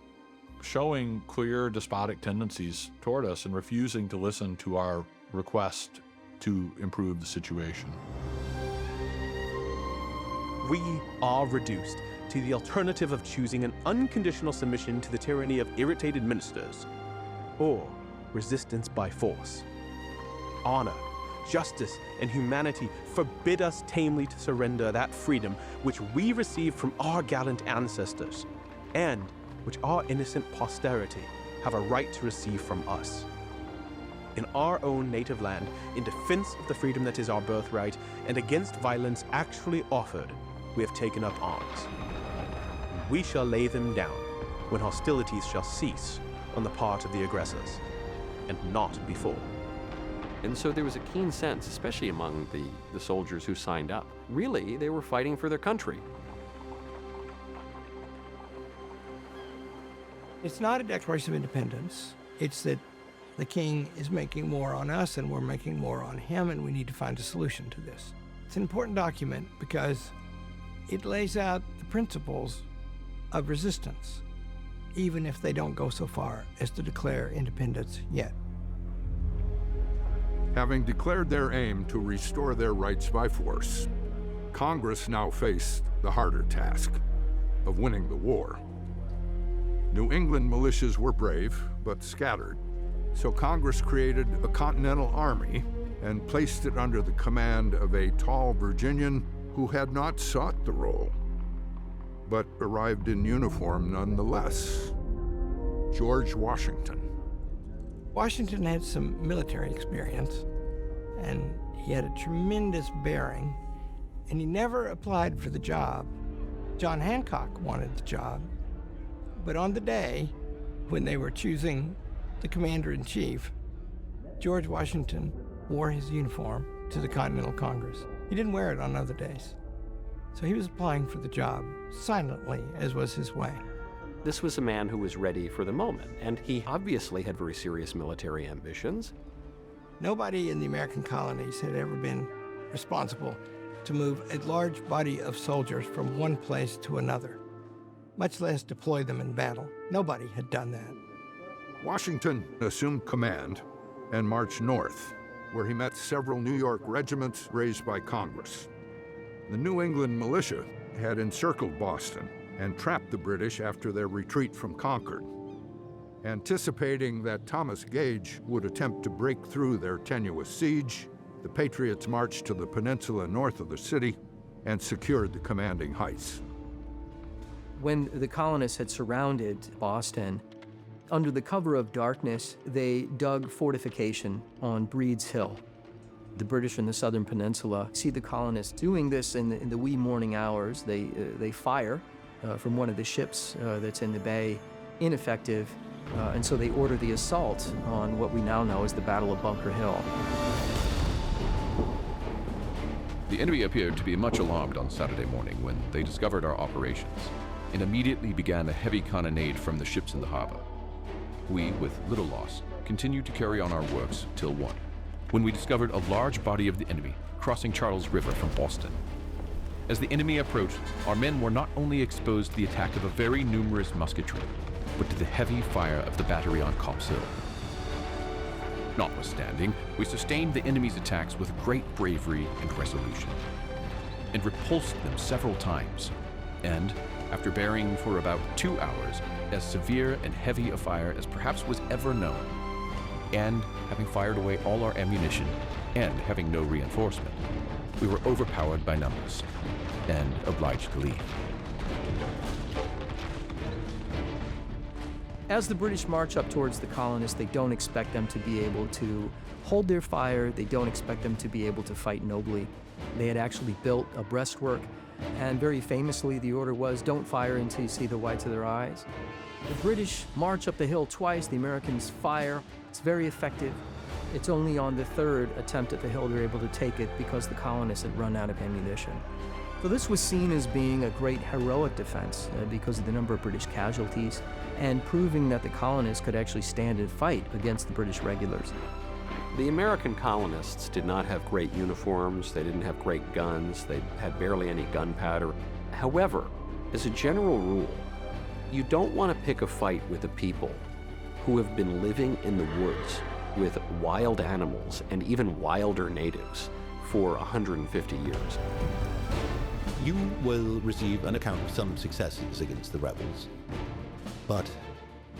showing clear despotic tendencies toward us and refusing to listen to our request to improve the situation.
We are reduced to the alternative of choosing an unconditional submission to the tyranny of irritated ministers, or resistance by force. Honor justice, and humanity forbid us tamely to surrender that freedom which we received from our gallant ancestors, and which our innocent posterity have a right to receive from us. In our own native land, in defense of the freedom that is our birthright, and against violence actually offered, we have taken up arms. We shall lay them down when hostilities shall cease on the part of the aggressors, and not before.
And so there was a keen sense, especially among the soldiers who signed up. Really, they were fighting for their country.
It's not a declaration of independence. It's that the king is making war on us and we're making war on him, and we need to find a solution to this. It's an important document because it lays out the principles of resistance, even if they don't go so far as to declare independence yet.
Having declared their aim to restore their rights by force, Congress now faced the harder task of winning the war. New England militias were brave, but scattered, so Congress created a Continental Army and placed it under the command of a tall Virginian who had not sought the role, but arrived in uniform nonetheless, George Washington.
Washington had some military experience, and he had a tremendous bearing, and he never applied for the job. John Hancock wanted the job, but on the day when they were choosing the commander-in-chief, George Washington wore his uniform to the Continental Congress. He didn't wear it on other days. So he was applying for the job silently, as was his way.
This was a man who was ready for the moment, and he obviously had very serious military ambitions.
Nobody in the American colonies had ever been responsible to move a large body of soldiers from one place to another, much less deploy them in battle. Nobody had done that.
Washington assumed command and marched north, where he met several New York regiments raised by Congress. The New England militia had encircled Boston and trapped the British after their retreat from Concord. Anticipating that Thomas Gage would attempt to break through their tenuous siege, the Patriots marched to the peninsula north of the city and secured the commanding heights.
When the colonists had surrounded Boston, under the cover of darkness, they dug fortification on Breed's Hill. The British in the southern peninsula see the colonists doing this in the wee morning hours. They fire from one of the ships that's in the bay, ineffective, and so they order the assault on what we now know as the Battle of Bunker Hill.
The enemy appeared to be much alarmed on Saturday morning when they discovered our operations and immediately began a heavy cannonade from the ships in the harbor. We, with little loss, continued to carry on our works till 1, when we discovered a large body of the enemy crossing Charles River from Boston. As the enemy approached, our men were not only exposed to the attack of a very numerous musketry, but to the heavy fire of the battery on Copp's Hill. Notwithstanding, we sustained the enemy's attacks with great bravery and resolution, and repulsed them several times, and, after bearing for about 2 hours as severe and heavy a fire as perhaps was ever known, and having fired away all our ammunition, and having no reinforcement, we were overpowered by numbers, and obliged to leave.
As the British march up towards the colonists, they don't expect them to be able to hold their fire. They don't expect them to be able to fight nobly. They had actually built a breastwork, and very famously the order was, don't fire until you see the whites of their eyes. The British march up the hill twice. The Americans fire. It's very effective. It's only on the third attempt at the hill they're able to take it because the colonists had run out of ammunition. So this was seen as being a great heroic defense because of the number of British casualties and proving that the colonists could actually stand and fight against the British regulars.
The American colonists did not have great uniforms, they didn't have great guns, they had barely any gunpowder. However, as a general rule, you don't want to pick a fight with a people who have been living in the woods with wild animals and even wilder natives for 150 years.
You will receive an account of some successes against the rebels, but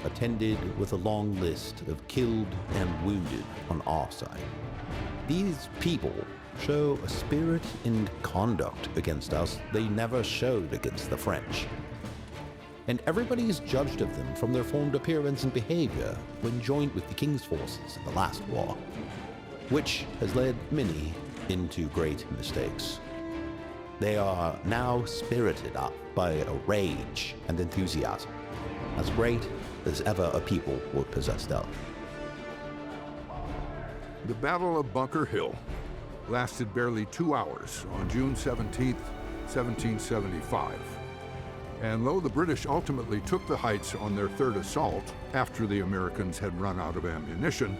attended with a long list of killed and wounded on our side. These people show a spirit and conduct against us they never showed against the French. And everybody is judged of them from their formed appearance and behavior when joined with the King's forces in the last war, which has led many into great mistakes. They are now spirited up by a rage and enthusiasm, as great as ever a people were possessed of.
The Battle of Bunker Hill lasted barely 2 hours on June 17, 1775. And though the British ultimately took the heights on their third assault after the Americans had run out of ammunition,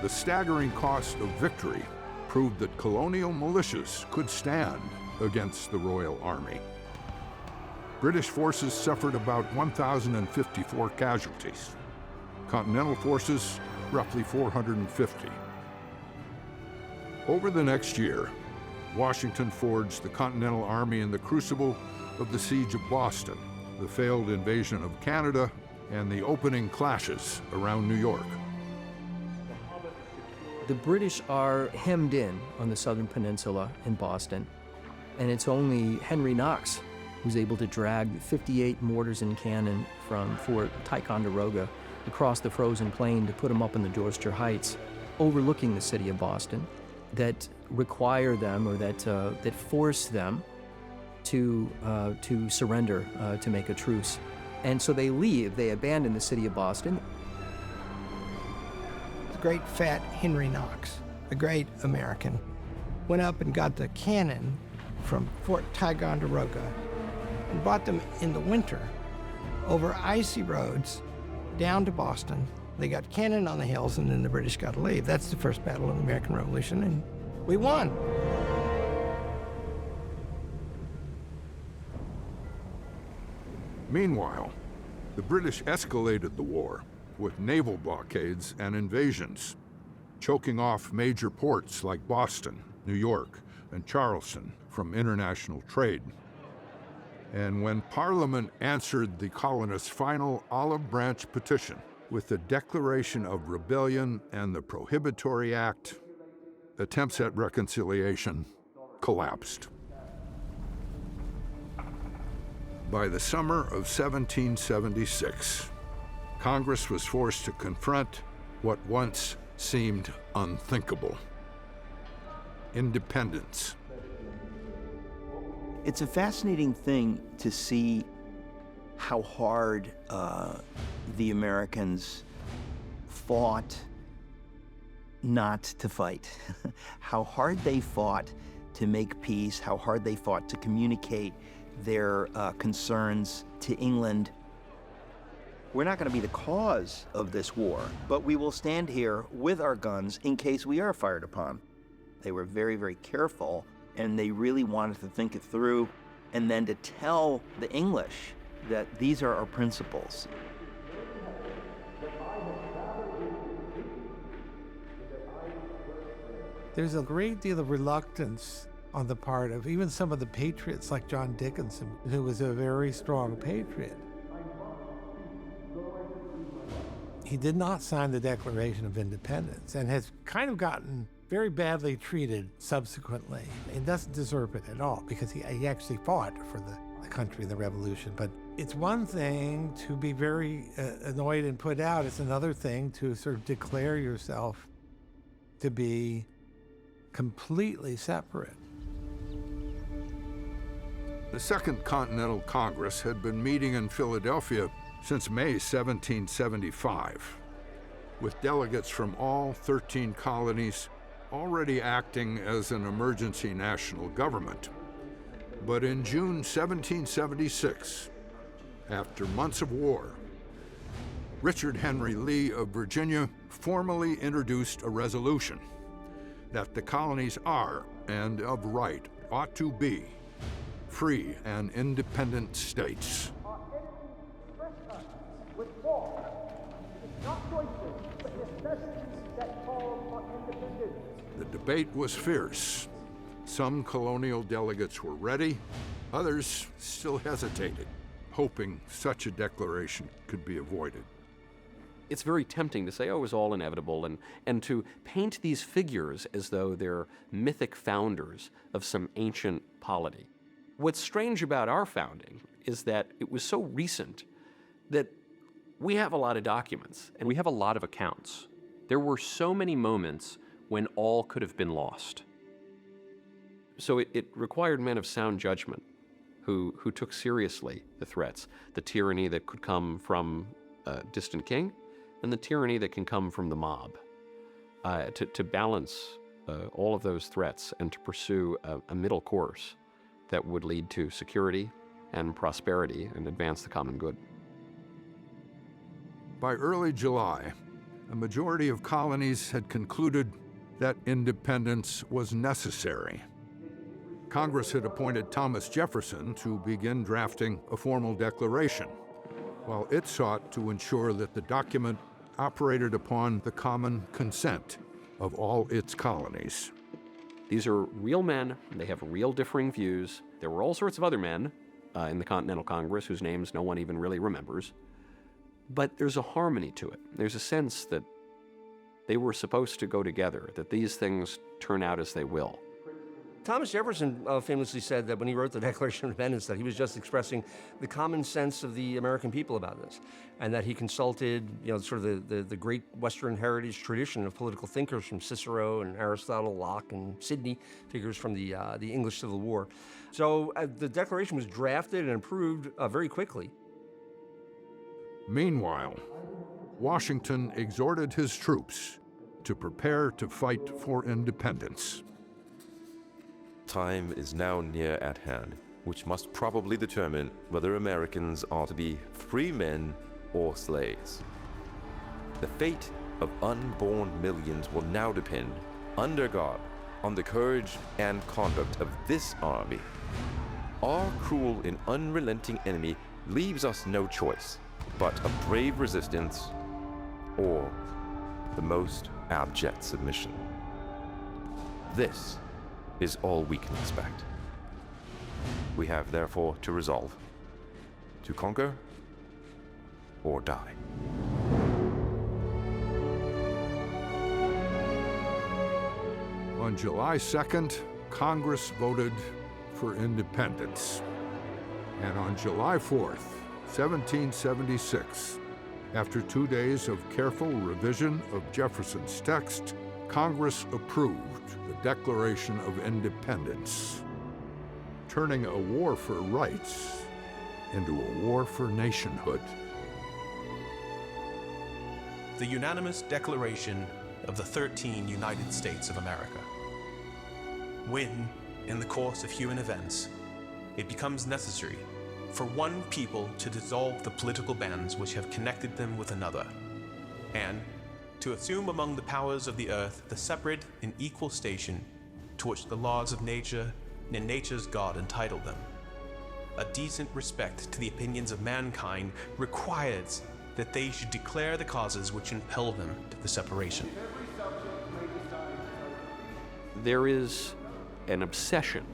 the staggering cost of victory proved that colonial militias could stand against the Royal Army. British forces suffered about 1,054 casualties. Continental forces, roughly 450. Over the next year, Washington forged the Continental Army in the crucible of the Siege of Boston, the failed invasion of Canada, and the opening clashes around New York.
The British are hemmed in on the southern peninsula in Boston, and it's only Henry Knox who's able to drag 58 mortars and cannon from Fort Ticonderoga across the frozen plain to put them up in the Dorchester Heights, overlooking the city of Boston, that require them, or that force them to surrender, to make a truce. And so they leave, they abandon the city of Boston.
The great fat Henry Knox, a great American, went up and got the cannon from Fort Ticonderoga and brought them in the winter over icy roads down to Boston. They got cannon on the hills, and then the British got to leave. That's the first battle of the American Revolution, and we won.
Meanwhile, the British escalated the war with naval blockades and invasions, choking off major ports like Boston, New York, and Charleston from international trade. And when Parliament answered the colonists' final olive branch petition with the Declaration of Rebellion and the Prohibitory Act, attempts at reconciliation collapsed. By the summer of 1776, Congress was forced to confront what once seemed unthinkable: independence.
It's a fascinating thing to see how hard the Americans fought not to fight, how hard they fought to make peace, how hard they fought to communicate their concerns to England. We're not going to be the cause of this war, but we will stand here with our guns in case we are fired upon. They were very, very careful, and they really wanted to think it through, and then to tell the English that these are our principles.
There's a great deal of reluctance on the part of even some of the patriots like John Dickinson, who was a very strong patriot. He did not sign the Declaration of Independence and has kind of gotten very badly treated subsequently. He doesn't deserve it at all because he actually fought for the country in the Revolution. But it's one thing to be very annoyed and put out. It's another thing to sort of declare yourself to be completely separate.
The Second Continental Congress had been meeting in Philadelphia since May 1775, with delegates from all 13 colonies already acting as an emergency national government. But in June 1776, after months of war, Richard Henry Lee of Virginia formally introduced a resolution that the colonies are, and of right ought to be, free and independent states.
With war, it's not choices, but necessities that call for independence.
The debate was fierce. Some colonial delegates were ready, others still hesitated, hoping such a declaration could be avoided.
It's very tempting to say, oh, it was all inevitable, and to paint these figures as though they're mythic founders of some ancient polity. What's strange about our founding is that it was so recent that we have a lot of documents, and we have a lot of accounts. There were so many moments when all could have been lost. So it required men of sound judgment who took seriously the threats, the tyranny that could come from a distant king, and the tyranny that can come from the mob, to balance all of those threats and to pursue a middle course that would lead to security and prosperity and advance the common good.
By early July, a majority of colonies had concluded that independence was necessary. Congress had appointed Thomas Jefferson to begin drafting a formal declaration, while it sought to ensure that the document operated upon the common consent of all its colonies.
These are real men. They have real differing views. There were all sorts of other men in the Continental Congress whose names no one even really remembers. But there's a harmony to it. There's a sense that they were supposed to go together, that these things turn out as they will.
Thomas Jefferson famously said that when he wrote the Declaration of Independence that he was just expressing the common sense of the American people about this, and that he consulted, sort of the great Western heritage tradition of political thinkers from Cicero and Aristotle, Locke, and Sidney, figures from the English Civil War. So the Declaration was drafted and approved very quickly.
Meanwhile, Washington exhorted his troops to prepare to fight for independence.
Time is now near at hand, which must probably determine whether Americans are to be free men or slaves. The fate of unborn millions will now depend, under God, on the courage and conduct of this army. Our cruel and unrelenting enemy leaves us no choice but a brave resistance or the most abject submission. This is all we can expect. We have therefore to resolve to conquer or die.
On July 2nd, Congress voted for independence. And on July 4th, 1776, after 2 days of careful revision of Jefferson's text, Congress approved the Declaration of Independence, turning a war for rights into a war for nationhood.
The unanimous declaration of the 13 United States of America. When, in the course of human events, it becomes necessary for one people to dissolve the political bands which have connected them with another, and to assume among the powers of the earth the separate and equal station to which the laws of nature and nature's God entitled them. A decent respect to the opinions of mankind requires that they should declare the causes which impel them to the separation.
There is an obsession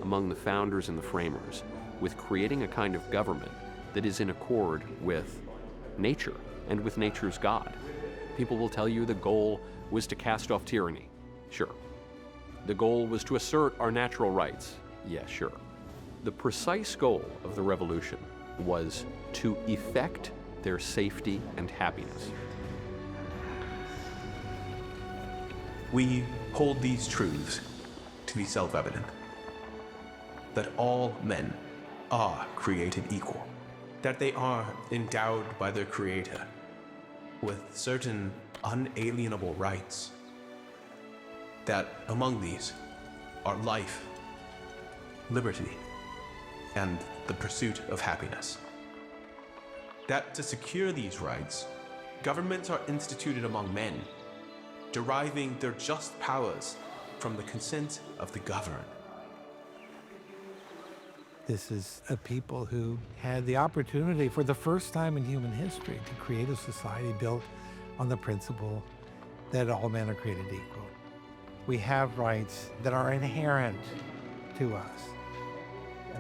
among the founders and the framers with creating a kind of government that is in accord with nature and with nature's God. People will tell you the goal was to cast off tyranny. Sure. The goal was to assert our natural rights. Yeah, sure. The precise goal of the revolution was to effect their safety and happiness.
We hold these truths to be self-evident. That all men are created equal. That they are endowed by their Creator with certain unalienable rights. That among these are life, liberty, and the pursuit of happiness. That to secure these rights, governments are instituted among men, deriving their just powers from the consent of the governed.
This is a people who had the opportunity for the first time in human history to create a society built on the principle that all men are created equal. We have rights that are inherent to us.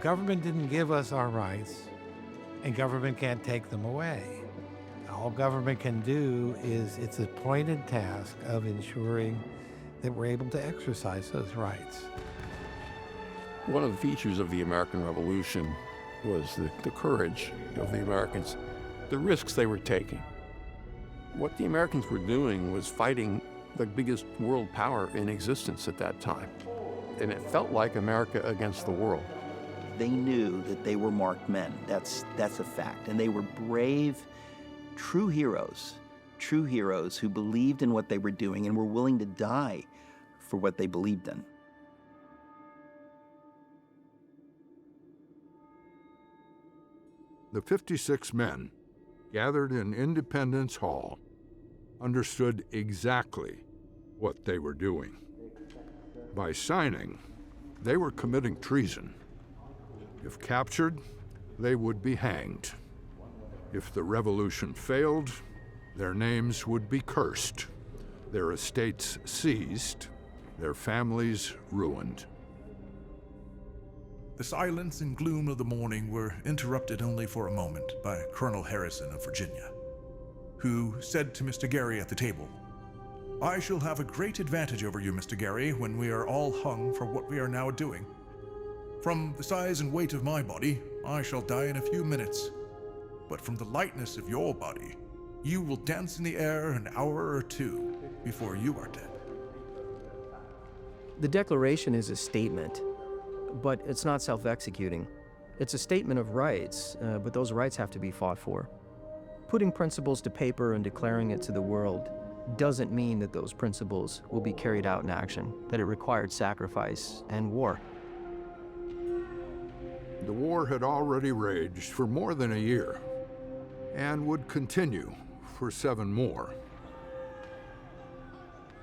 Government didn't give us our rights, and government can't take them away. All government can do is its appointed task of ensuring that we're able to exercise those rights.
One of the features of the American Revolution was the courage of the Americans, the risks they were taking. What the Americans were doing was fighting the biggest world power in existence at that time. And it felt like America against the world.
They knew that they were marked men. That's a fact. And they were brave, true heroes who believed in what they were doing and were willing to die for what they believed in.
The 56 men gathered in Independence Hall understood exactly what they were doing. By signing, they were committing treason. If captured, they would be hanged. If the revolution failed, their names would be cursed, their estates seized, their families ruined.
The silence and gloom of the morning were interrupted only for a moment by Colonel Harrison of Virginia, who said to Mr. Gary at the table, "I shall have a great advantage over you, Mr. Gary, when we are all hung for what we are now doing. From the size and weight of my body, I shall die in a few minutes. But from the lightness of your body, you will dance in the air an hour or two before you are dead."
The Declaration is a statement, but it's not self-executing. It's a statement of rights, but those rights have to be fought for. Putting principles to paper and declaring it to the world doesn't mean that those principles will be carried out in action, that it required sacrifice and war.
The war had already raged for more than a year and would continue for 7 more.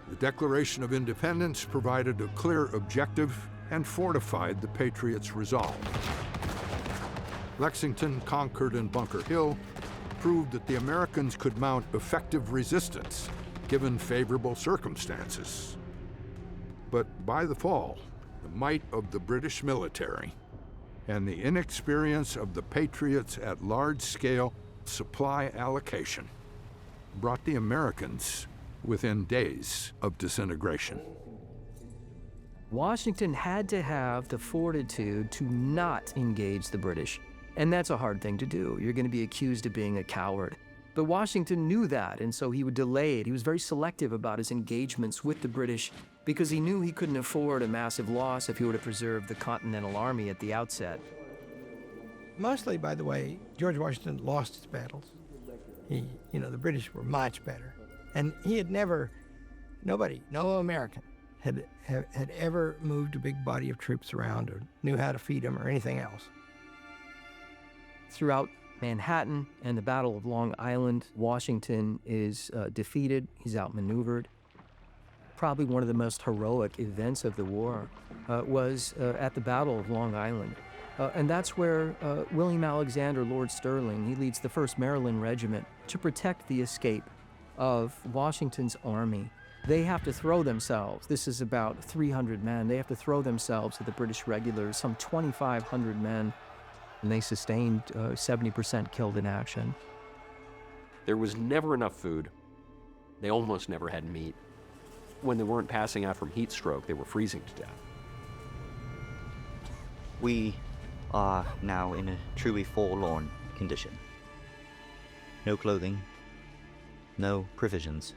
The Declaration of Independence provided a clear objective and fortified the Patriots' resolve. Lexington, Concord, and Bunker Hill proved that the Americans could mount effective resistance given favorable circumstances. But by the fall, the might of the British military and the inexperience of the Patriots at large-scale supply allocation brought the Americans within days of disintegration.
Washington had to have the fortitude to not engage the British. And that's a hard thing to do. You're going to be accused of being a coward. But Washington knew that, and so he would delay it. He was very selective about his engagements with the British because he knew he couldn't afford a massive loss if he were to preserve the Continental Army at the outset.
Mostly, by the way, George Washington lost his battles. The British were much better. And he had never, no American had ever moved a big body of troops around or knew how to feed them or anything else.
Throughout Manhattan and the Battle of Long Island, Washington is defeated. He's outmaneuvered. Probably one of the most heroic events of the war was at the Battle of Long Island. And that's where William Alexander, Lord Sterling, he leads the 1st Maryland Regiment to protect the escape of Washington's army. They have to throw themselves. This is about 300 men. They have to throw themselves at the British regulars, some 2,500 men, and they sustained 70% killed in action.
There was never enough food. They almost never had meat. When they weren't passing out from heat stroke, they were freezing to death.
We are now in a truly forlorn condition. No clothing, no provisions,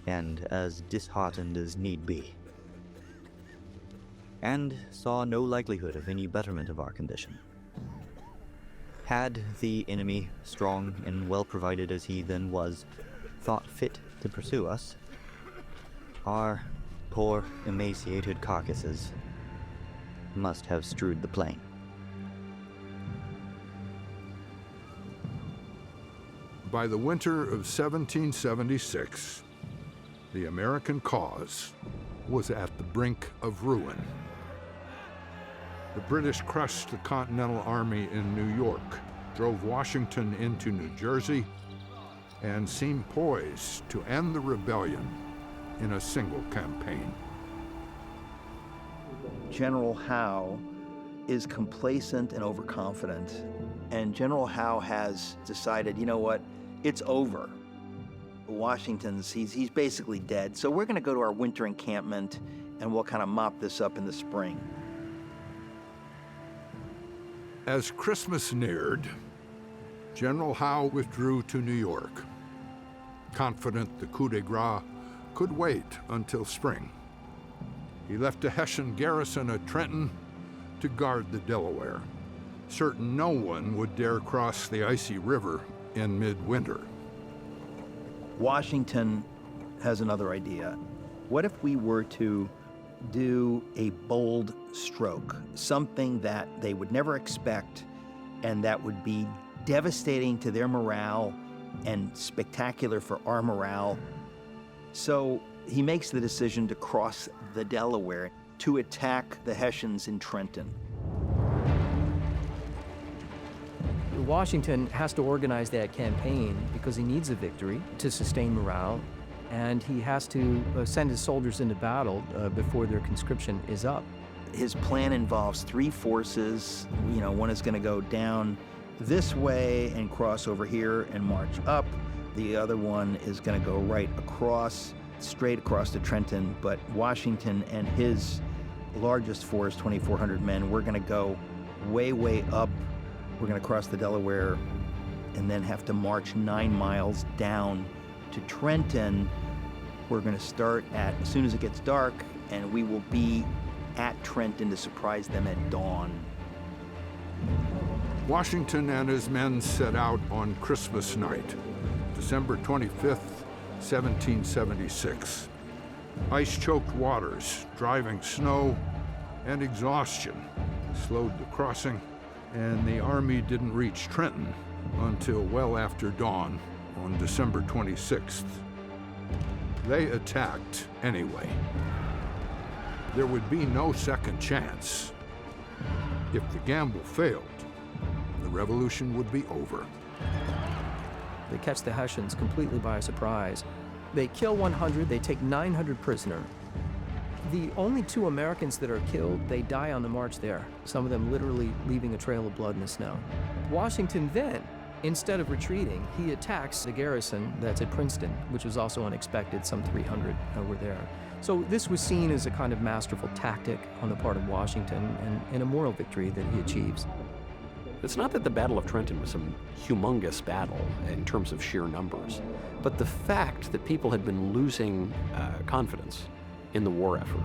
and as disheartened as need be, and saw no likelihood of any betterment of our condition. Had the enemy, strong and well provided as he then was, thought fit to pursue us, our poor emaciated carcasses must have strewed the plain.
By the winter of 1776, the American cause was at the brink of ruin. The British crushed the Continental Army in New York, drove Washington into New Jersey, and seemed poised to end the rebellion in a single campaign.
General Howe is complacent and overconfident, and General Howe has decided, you know what, it's over. Washington's, he's basically dead. So we're going to go to our winter encampment and we'll kind of mop this up in the spring.
As Christmas neared, General Howe withdrew to New York, confident the coup de grace could wait until spring. He left a Hessian garrison at Trenton to guard the Delaware, certain no one would dare cross the icy river in midwinter.
Washington has another idea. What if we were to do a bold stroke, something that they would never expect and that would be devastating to their morale and spectacular for our morale? So he makes the decision to cross the Delaware to attack the Hessians in Trenton.
Washington has to organize that campaign because he needs a victory to sustain morale, and he has to send his soldiers into battle before their conscription is up.
His plan involves three forces. You know, one is going to go down this way and cross over here and march up. The other one is going to go right across, straight across to Trenton. But Washington and his largest force, 2,400 men, we're going to go way, way up. We're going to cross the Delaware and then have to march 9 miles down to Trenton. We're going to start as soon as it gets dark, and we will be at Trenton to surprise them at dawn.
Washington and his men set out on Christmas night, December 25th, 1776. Ice-choked waters, driving snow, and exhaustion slowed the crossing, and the army didn't reach Trenton until well after dawn on December 26th. They attacked anyway. There would be no second chance. If the gamble failed, the revolution would be over.
They catch the Hessians completely by surprise. They kill 100, they take 900 prisoner. The only 2 Americans that are killed, they die on the march there, some of them literally leaving a trail of blood in the snow. Washington then, instead of retreating, he attacks the garrison that's at Princeton, which was also unexpected. Some 300 were there. So this was seen as a kind of masterful tactic on the part of Washington and a moral victory that he achieves.
It's not that the Battle of Trenton was some humongous battle in terms of sheer numbers, but the fact that people had been losing confidence in the war effort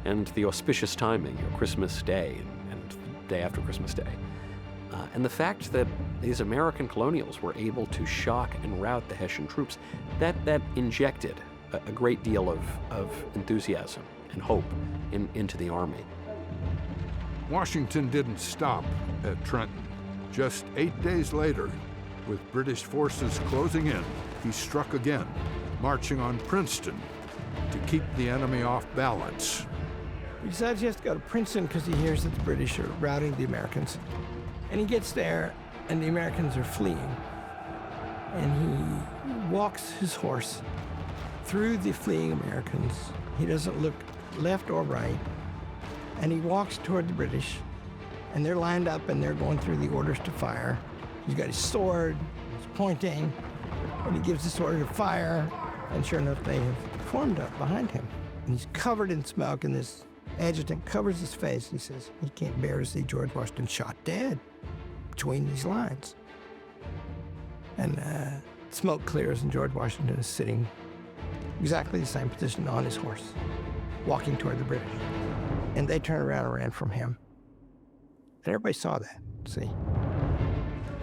and the auspicious timing, Christmas Day and the day after Christmas Day, and the fact that these American colonials were able to shock and rout the Hessian troops, that injected a great deal of enthusiasm and hope into the army.
Washington didn't stop at Trenton. Just 8 days later, with British forces closing in, he struck again, marching on Princeton to keep the enemy off balance.
He decides he has to go to Princeton because he hears that the British are routing the Americans. And he gets there, and the Americans are fleeing. And he walks his horse through the fleeing Americans. He doesn't look left or right. And he walks toward the British, and they're lined up, and they're going through the orders to fire. He's got his sword, he's pointing, and he gives this order to fire, and sure enough, they have formed up behind him. And he's covered in smoke, and this adjutant covers his face. He says he can't bear to see George Washington shot dead between these lines. And smoke clears, and George Washington is sitting exactly the same position on his horse, walking toward the British. And they turned around and ran from him. And everybody saw that, see?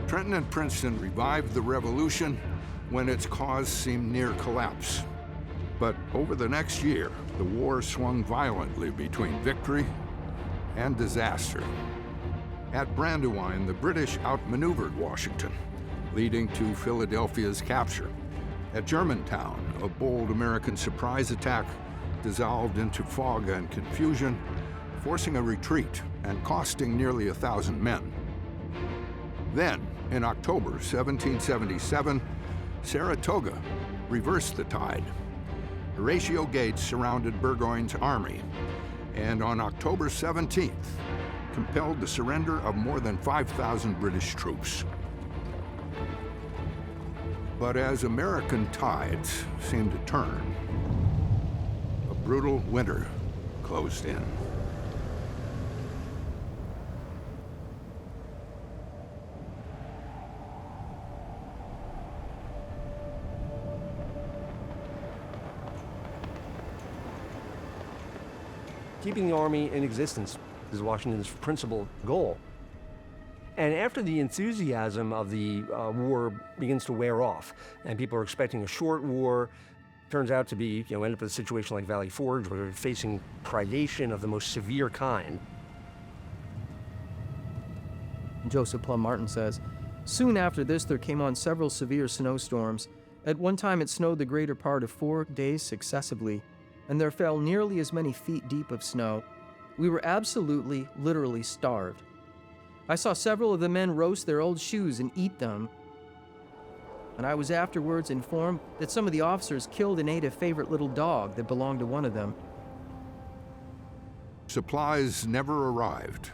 Trenton and Princeton revived the revolution when its cause seemed near collapse. But over the next year, the war swung violently between victory and disaster. At Brandywine, the British outmaneuvered Washington, leading to Philadelphia's capture. At Germantown, a bold American surprise attack dissolved into fog and confusion, forcing a retreat and costing nearly 1,000 men. Then, in October 1777, Saratoga reversed the tide. Horatio Gates surrounded Burgoyne's army, and on October 17th, compelled the surrender of more than 5,000 British troops. But as American tides seemed to turn, a brutal winter closed in.
Keeping the army in existence is Washington's principal goal. And after the enthusiasm of the war begins to wear off, and people are expecting a short war, turns out to be, end up in a situation like Valley Forge, where they're facing privation of the most severe kind.
Joseph Plum Martin says, soon after this, there came on several severe snowstorms. At one time, it snowed the greater part of 4 days successively, and there fell nearly as many feet deep of snow. We were absolutely, literally starved. I saw several of the men roast their old shoes and eat them, and I was afterwards informed that some of the officers killed and ate a favorite little dog that belonged to one of them.
Supplies never arrived.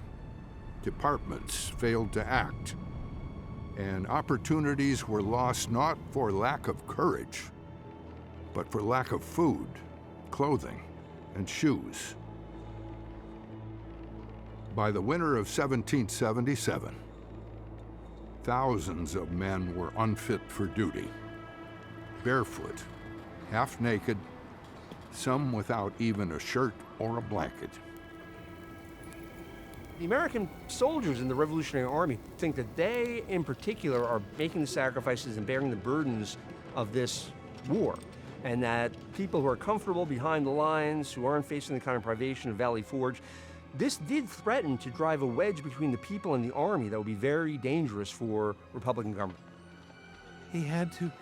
Departments failed to act. And opportunities were lost not for lack of courage, but for lack of food, clothing, and shoes. By the winter of 1777, thousands of men were unfit for duty, barefoot, half naked, some without even a shirt or a blanket.
The American soldiers in the Revolutionary Army think that they, in particular, are making the sacrifices and bearing the burdens of this war, and that people who are comfortable behind the lines, who aren't facing the kind of privation of Valley Forge, this did threaten to drive a wedge between the people and the army that would be very dangerous for Republican government.
He had to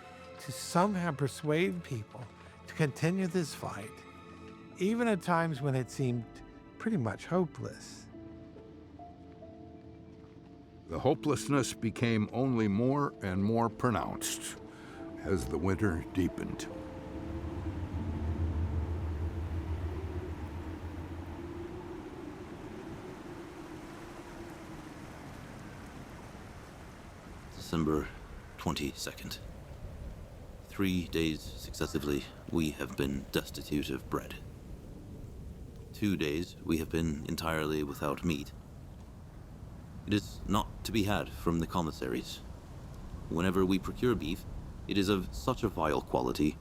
somehow persuade people to continue this fight, even at times when it seemed pretty much hopeless.
The hopelessness became only more and more pronounced as the winter deepened.
December 22nd. 3 days successively, we have been destitute of bread. 2 days, we have been entirely without meat. It is not to be had from the commissaries. Whenever we procure beef, it is of such a vile quality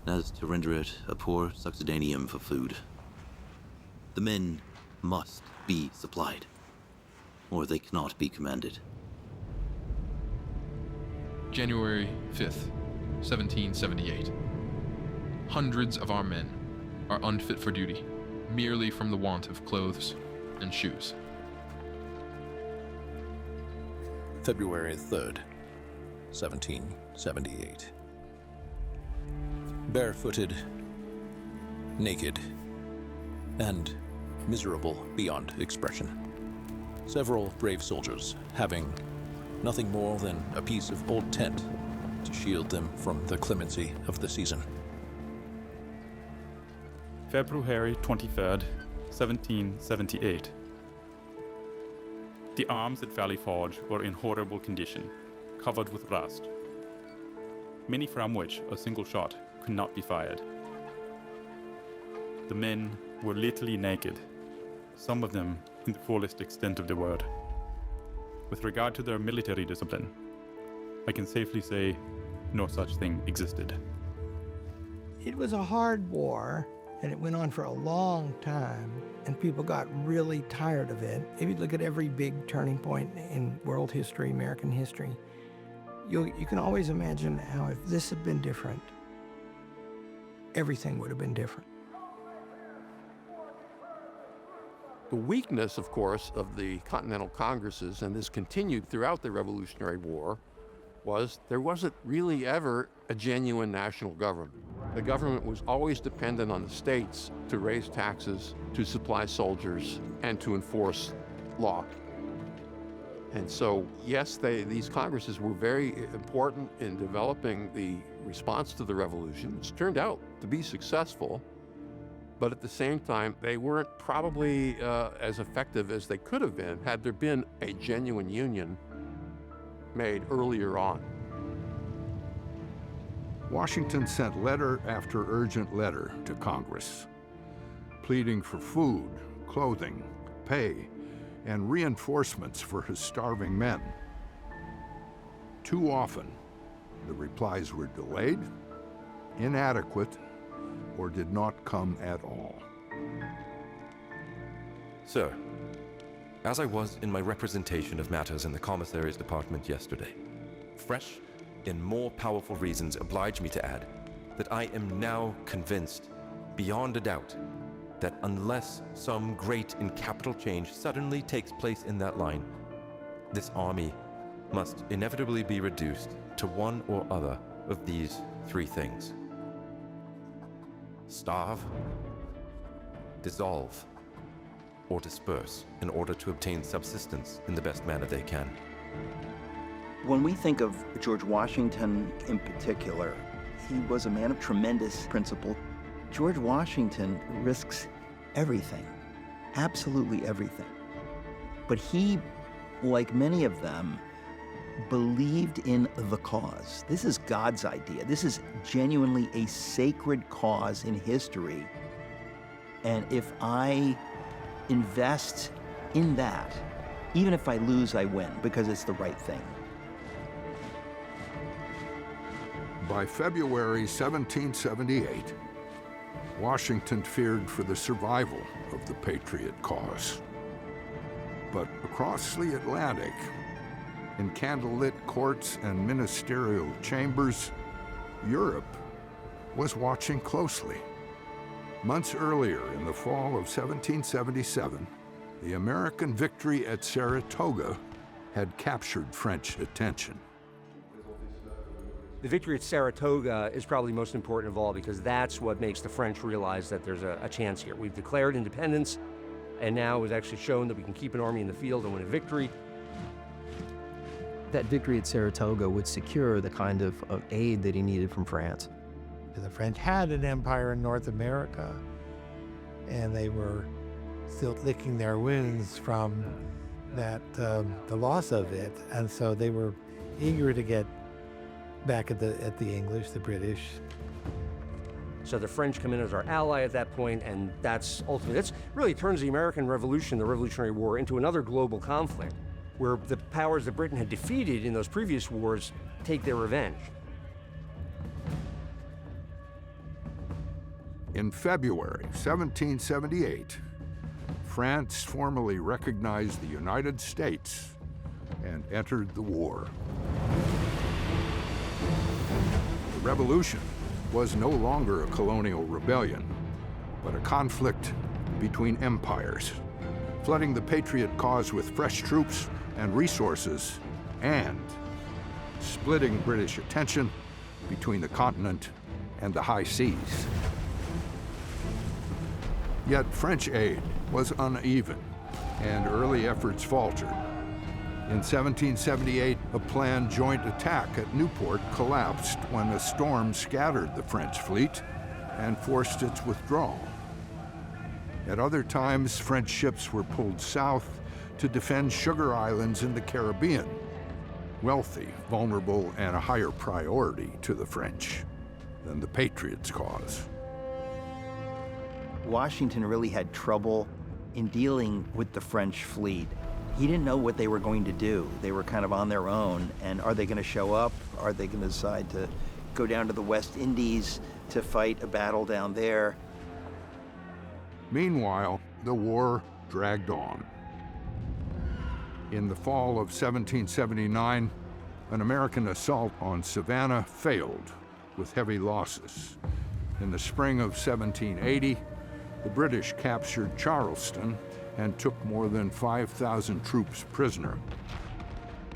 as to render it a poor succedaneum for food. The men must be supplied, or they cannot be commanded.
January 5th, 1778. Hundreds of our men are unfit for duty, merely from the want of clothes and shoes.
February 3rd, 1778. Barefooted, naked, and miserable beyond expression. Several brave soldiers, having nothing more than a piece of old tent to shield them from the clemency of the season.
February 23rd, 1778. The arms at Valley Forge were in horrible condition, covered with rust, many from which a single shot could not be fired. The men were literally naked, some of them in the fullest extent of the word. With regard to their military discipline, I can safely say no such thing existed.
It was a hard war, and it went on for a long time, and people got really tired of it. If you look at every big turning point in world history, American history, you can always imagine how if this had been different, everything would have been different.
The weakness, of course, of the Continental Congresses, and this continued throughout the Revolutionary War, was there wasn't really ever a genuine national government. The government was always dependent on the states to raise taxes, to supply soldiers, and to enforce law. And so, yes, these Congresses were very important in developing the response to the revolution, which turned out to be successful. But at the same time, they weren't probably as effective as they could have been had there been a genuine union made earlier on.
Washington sent letter after urgent letter to Congress, pleading for food, clothing, pay, and reinforcements for his starving men. Too often, the replies were delayed, inadequate, or did not come at all.
Sir, as I was in my representation of matters in the commissary's department yesterday, fresh and more powerful reasons oblige me to add that I am now convinced, beyond a doubt, that unless some great and capital change suddenly takes place in that line, this army must inevitably be reduced to one or other of these three things: starve, dissolve, or disperse in order to obtain subsistence in the best manner they can.
When we think of George Washington in particular, he was a man of tremendous principle. George Washington risks everything, absolutely everything. But he, like many of them, believed in the cause. This is God's idea. This is genuinely a sacred cause in history. And if I invest in that, even if I lose, I win, because it's the right thing.
By February 1778, Washington feared for the survival of the Patriot cause. But across the Atlantic, in candlelit courts and ministerial chambers, Europe was watching closely. Months earlier, in the fall of 1777, the American victory at Saratoga had captured French attention.
The victory at Saratoga is probably most important of all because that's what makes the French realize that there's a chance here. We've declared independence, and now it was actually shown that we can keep an army in the field and win a victory.
That victory at Saratoga would secure the kind of aid that he needed from France.
The French had an empire in North America, and they were still licking their wounds from that, the loss of it, and so they were eager to get back at the English, the British.
So the French come in as our ally at that point, and that's really turns the American Revolution, the Revolutionary War, into another global conflict, where the powers that Britain had defeated in those previous wars take their revenge.
In February 1778, France formally recognized the United States and entered the war. The revolution was no longer a colonial rebellion, but a conflict between empires, flooding the Patriot cause with fresh troops and resources, and splitting British attention between the continent and the high seas. Yet French aid was uneven, and early efforts faltered. In 1778, a planned joint attack at Newport collapsed when a storm scattered the French fleet and forced its withdrawal. At other times, French ships were pulled south to defend sugar islands in the Caribbean, wealthy, vulnerable, and a higher priority to the French than the Patriots' cause.
Washington really had trouble in dealing with the French fleet. He didn't know what they were going to do. They were kind of on their own, and are they going to show up? Are they going to decide to go down to the West Indies to fight a battle down there?
Meanwhile, the war dragged on. In the fall of 1779, an American assault on Savannah failed with heavy losses. In the spring of 1780, the British captured Charleston and took more than 5,000 troops prisoner.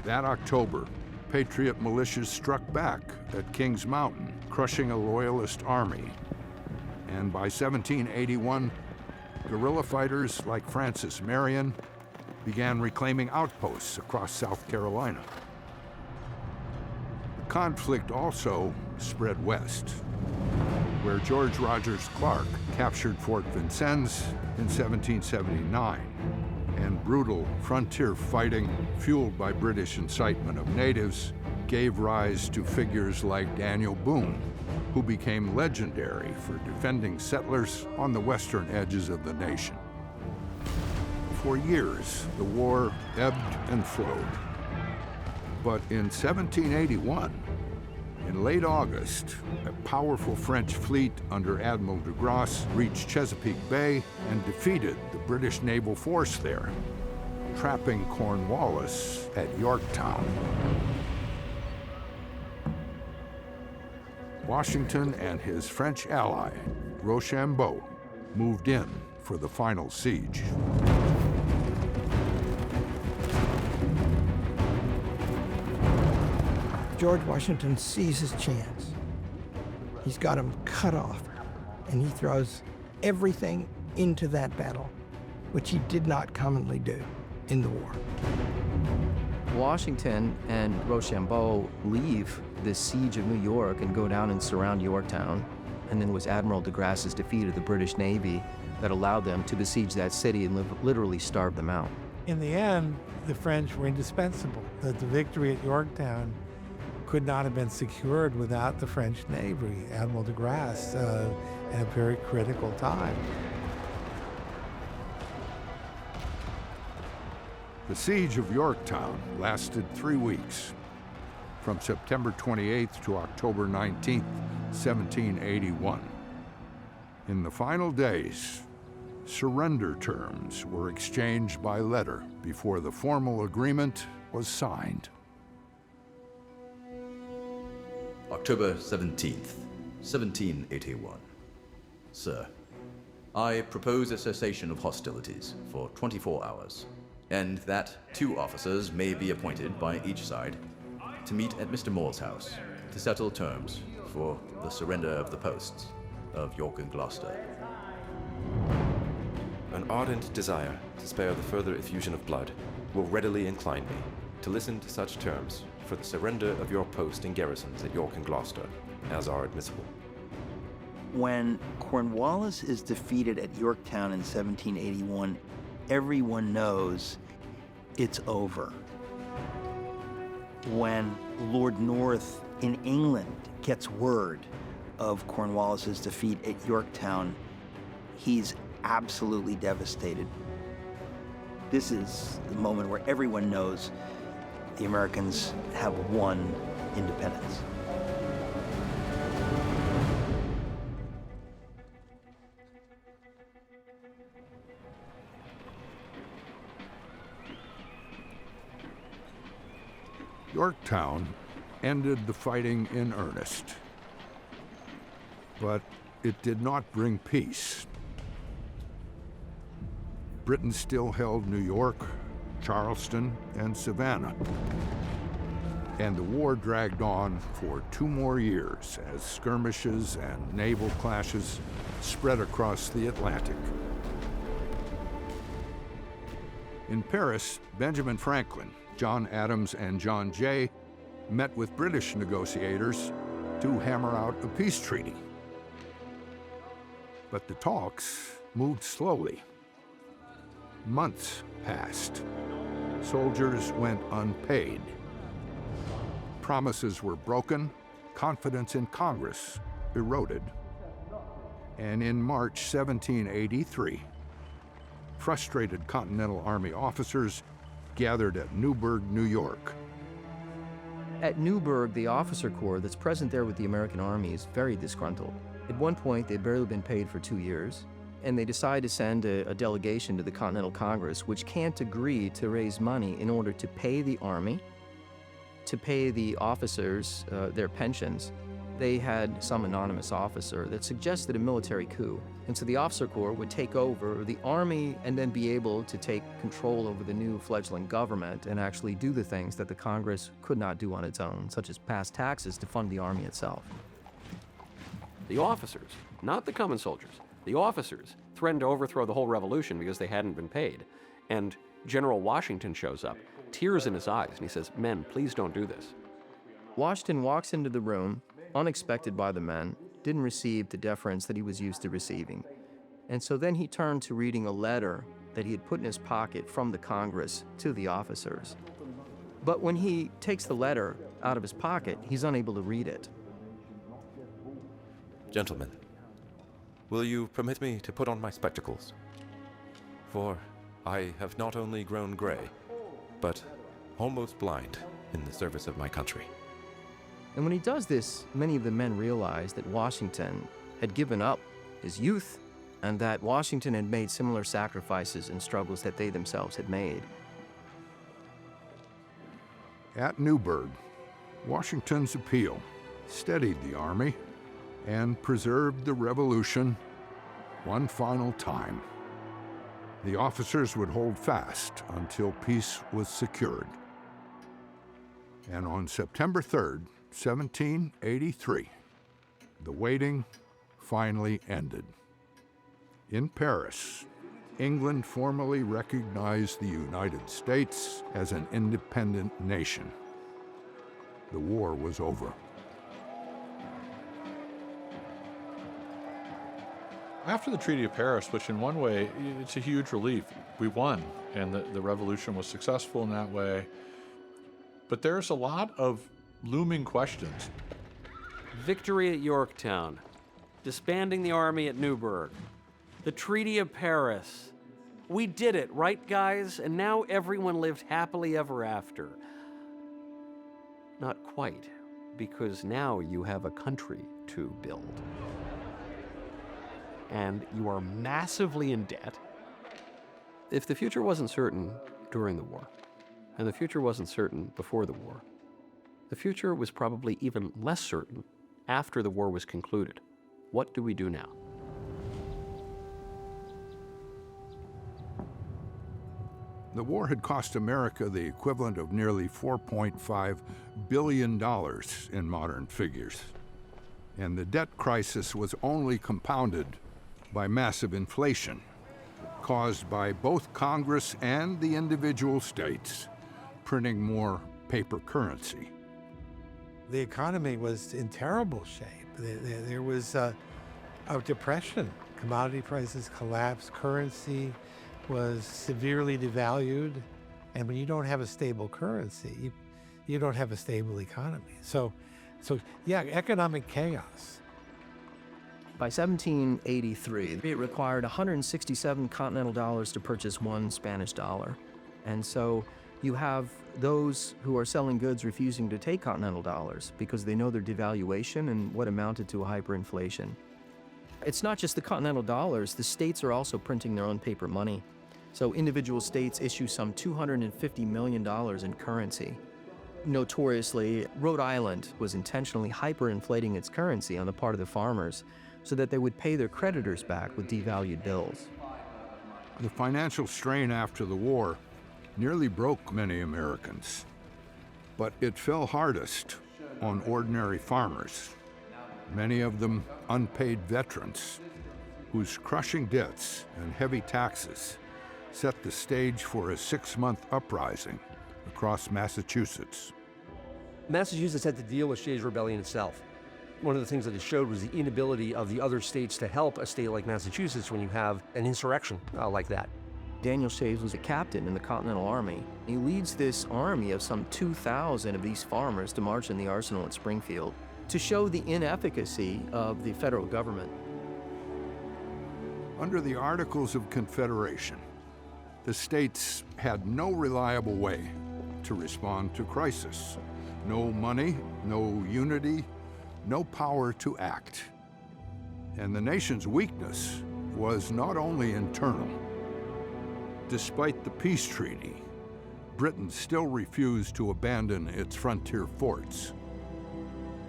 That October, Patriot militias struck back at Kings Mountain, crushing a Loyalist army. And by 1781, guerrilla fighters like Francis Marion began reclaiming outposts across South Carolina. The conflict also spread west, where George Rogers Clark captured Fort Vincennes in 1779, and brutal frontier fighting, fueled by British incitement of natives, gave rise to figures like Daniel Boone who became legendary for defending settlers on the western edges of the nation. For years, the war ebbed and flowed. But in 1781, in late August, a powerful French fleet under Admiral de Grasse reached Chesapeake Bay and defeated the British naval force there, trapping Cornwallis at Yorktown. Washington and his French ally, Rochambeau, moved in for the final siege.
George Washington sees his chance. He's got him cut off, and he throws everything into that battle, which he did not commonly do in the war.
Washington and Rochambeau leave the siege of New York and go down and surround Yorktown. And then it was Admiral de Grasse's defeat of the British Navy that allowed them to besiege that city and literally starve them out.
In the end, the French were indispensable. That the victory at Yorktown could not have been secured without the French Navy, Admiral de Grasse, at a very critical time.
The siege of Yorktown lasted 3 weeks, from September 28th to October 19th, 1781. In the final days, surrender terms were exchanged by letter before the formal agreement was signed.
October 17th, 1781. Sir, I propose a cessation of hostilities for 24 hours, and that 2 officers may be appointed by each side to meet at Mr. Moore's house to settle terms for the surrender of the posts of York and Gloucester.
An ardent desire to spare the further effusion of blood will readily incline me to listen to such terms for the surrender of your post and garrisons at York and Gloucester as are admissible.
When Cornwallis is defeated at Yorktown in 1781, everyone knows it's over. When Lord North in England gets word of Cornwallis's defeat at Yorktown, he's absolutely devastated. This is the moment where everyone knows the Americans have won independence.
Yorktown ended the fighting in earnest, but it did not bring peace. Britain still held New York, Charleston, and Savannah, and the war dragged on for 2 more years as skirmishes and naval clashes spread across the Atlantic. In Paris, Benjamin Franklin, John Adams, and John Jay met with British negotiators to hammer out a peace treaty. But the talks moved slowly. Months passed. Soldiers went unpaid. Promises were broken, confidence in Congress eroded. And in March 1783, frustrated Continental Army officers gathered at Newburgh, New York.
At Newburgh, the officer corps that's present there with the American Army is very disgruntled. At one point, they'd barely been paid for 2 years, and they decide to send a delegation to the Continental Congress, which can't agree to raise money in order to pay the Army, to pay the officers their pensions. They had some anonymous officer that suggested a military coup. And so the officer corps would take over the Army and then be able to take control over the new fledgling government and actually do the things that the Congress could not do on its own, such as pass taxes to fund the Army itself.
The officers, not the common soldiers, the officers threatened to overthrow the whole revolution because they hadn't been paid. And General Washington shows up, tears in his eyes, and he says, "Men, please don't do this."
Washington walks into the room, unexpected by the men, didn't receive the deference that he was used to receiving. And so then he turned to reading a letter that he had put in his pocket from the Congress to the officers. But when he takes the letter out of his pocket, he's unable to read it.
Gentlemen, will you permit me to put on my spectacles? For I have not only grown gray, but almost blind in the service of my country.
And when he does this, many of the men realize that Washington had given up his youth and that Washington had made similar sacrifices and struggles that they themselves had made.
At Newburgh, Washington's appeal steadied the army and preserved the revolution one final time. The officers would hold fast until peace was secured. And on September 3rd, 1783, the waiting finally ended. In Paris, England formally recognized the United States as an independent nation. The war was over.
After the Treaty of Paris, which in one way, it's a huge relief. We won, and the revolution was successful in that way. But there's a lot of looming questions.
Victory at Yorktown, disbanding the army at Newburgh, the Treaty of Paris. We did it, right, guys? And now everyone lived happily ever after. Not quite, because now you have a country to build. And you are massively in debt. If the future wasn't certain during the war, and the future wasn't certain before the war, the future was probably even less certain after the war was concluded. What do we do now?
The war had cost America the equivalent of nearly $4.5 billion in modern figures. And the debt crisis was only compounded by massive inflation, caused by both Congress and the individual states printing more paper currency.
The economy was in terrible shape. There was a depression. Commodity prices collapsed, currency was severely devalued, and when you don't have a stable currency, you don't have a stable economy. So yeah, economic chaos.
By 1783, it required 167 continental dollars to purchase one Spanish dollar. And so you have those who are selling goods refusing to take continental dollars because they know their devaluation and what amounted to a hyperinflation. It's not just the continental dollars, the states are also printing their own paper money. So individual states issue some $250 million in currency. Notoriously, Rhode Island was intentionally hyperinflating its currency on the part of the farmers so that they would pay their creditors back with devalued bills.
The financial strain after the war nearly broke many Americans, but it fell hardest on ordinary farmers, many of them unpaid veterans, whose crushing debts and heavy taxes set the stage for a 6-month uprising across Massachusetts.
Massachusetts had to deal with Shays' Rebellion itself. One of the things that it showed was the inability of the other states to help a state like Massachusetts when you have an insurrection like that.
Daniel Shays was a captain in the Continental Army. He leads this army of some 2,000 of these farmers to march in the arsenal at Springfield to show the inefficacy of the federal government.
Under the Articles of Confederation, the states had no reliable way to respond to crisis. No money, no unity, no power to act. And the nation's weakness was not only internal. Despite the peace treaty, Britain still refused to abandon its frontier forts.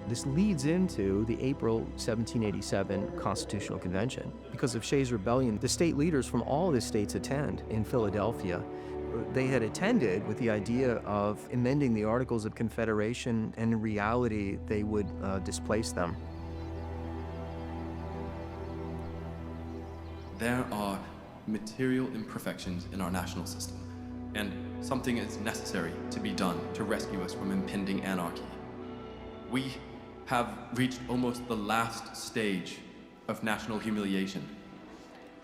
This leads into the April 1787 Constitutional Convention. Because of Shays' Rebellion, the state leaders from all the states attend in Philadelphia. They had attended with the idea of amending the Articles of Confederation, and in reality, they would displace them.
There are material imperfections in our national system, and something is necessary to be done to rescue us from impending anarchy. We have reached almost the last stage of national humiliation.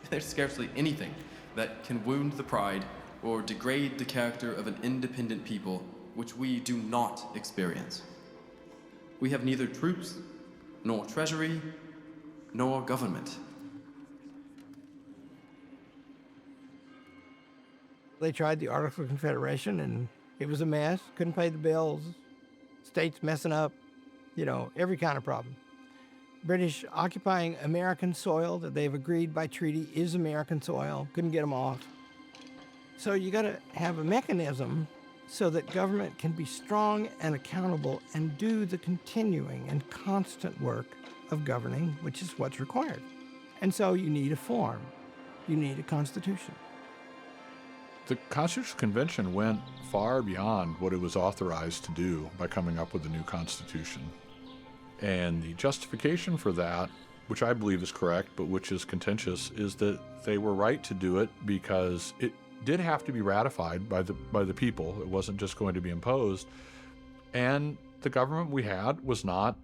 There's scarcely anything that can wound the pride or degrade the character of an independent people which we do not experience. We have neither troops, nor treasury, nor government.
They tried the Articles of Confederation, and it was a mess. Couldn't pay the bills. States messing up, every kind of problem. British occupying American soil that they've agreed by treaty is American soil. Couldn't get them off. So you got to have a mechanism so that government can be strong and accountable and do the continuing and constant work of governing, which is what's required. And so you need a form. You need a constitution.
The Constitutional Convention went far beyond what it was authorized to do by coming up with a new constitution. And the justification for that, which I believe is correct, but which is contentious, is that they were right to do it because it did have to be ratified by the people. It wasn't just going to be imposed. And the government we had was not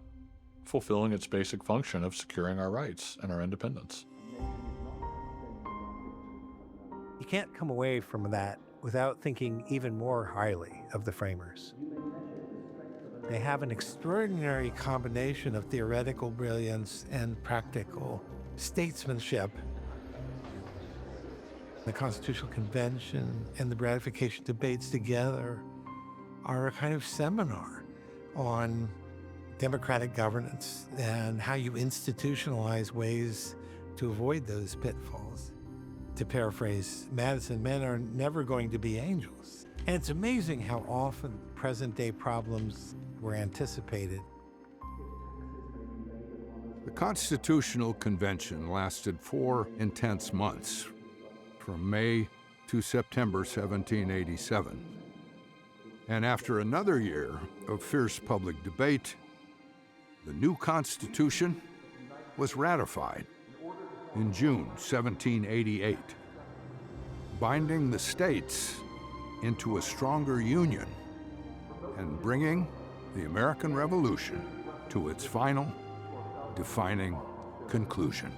fulfilling its basic function of securing our rights and our independence.
You can't come away from that without thinking even more highly of the framers. They have an extraordinary combination of theoretical brilliance and practical statesmanship. The Constitutional Convention and the ratification debates together are a kind of seminar on democratic governance and how you institutionalize ways to avoid those pitfalls. To paraphrase Madison, men are never going to be angels. And it's amazing how often present-day problems were anticipated.
The Constitutional Convention lasted 4 intense months, from May to September 1787. And after another year of fierce public debate, the new Constitution was ratified in June 1788, binding the states into a stronger union and bringing the American Revolution to its final, defining conclusion.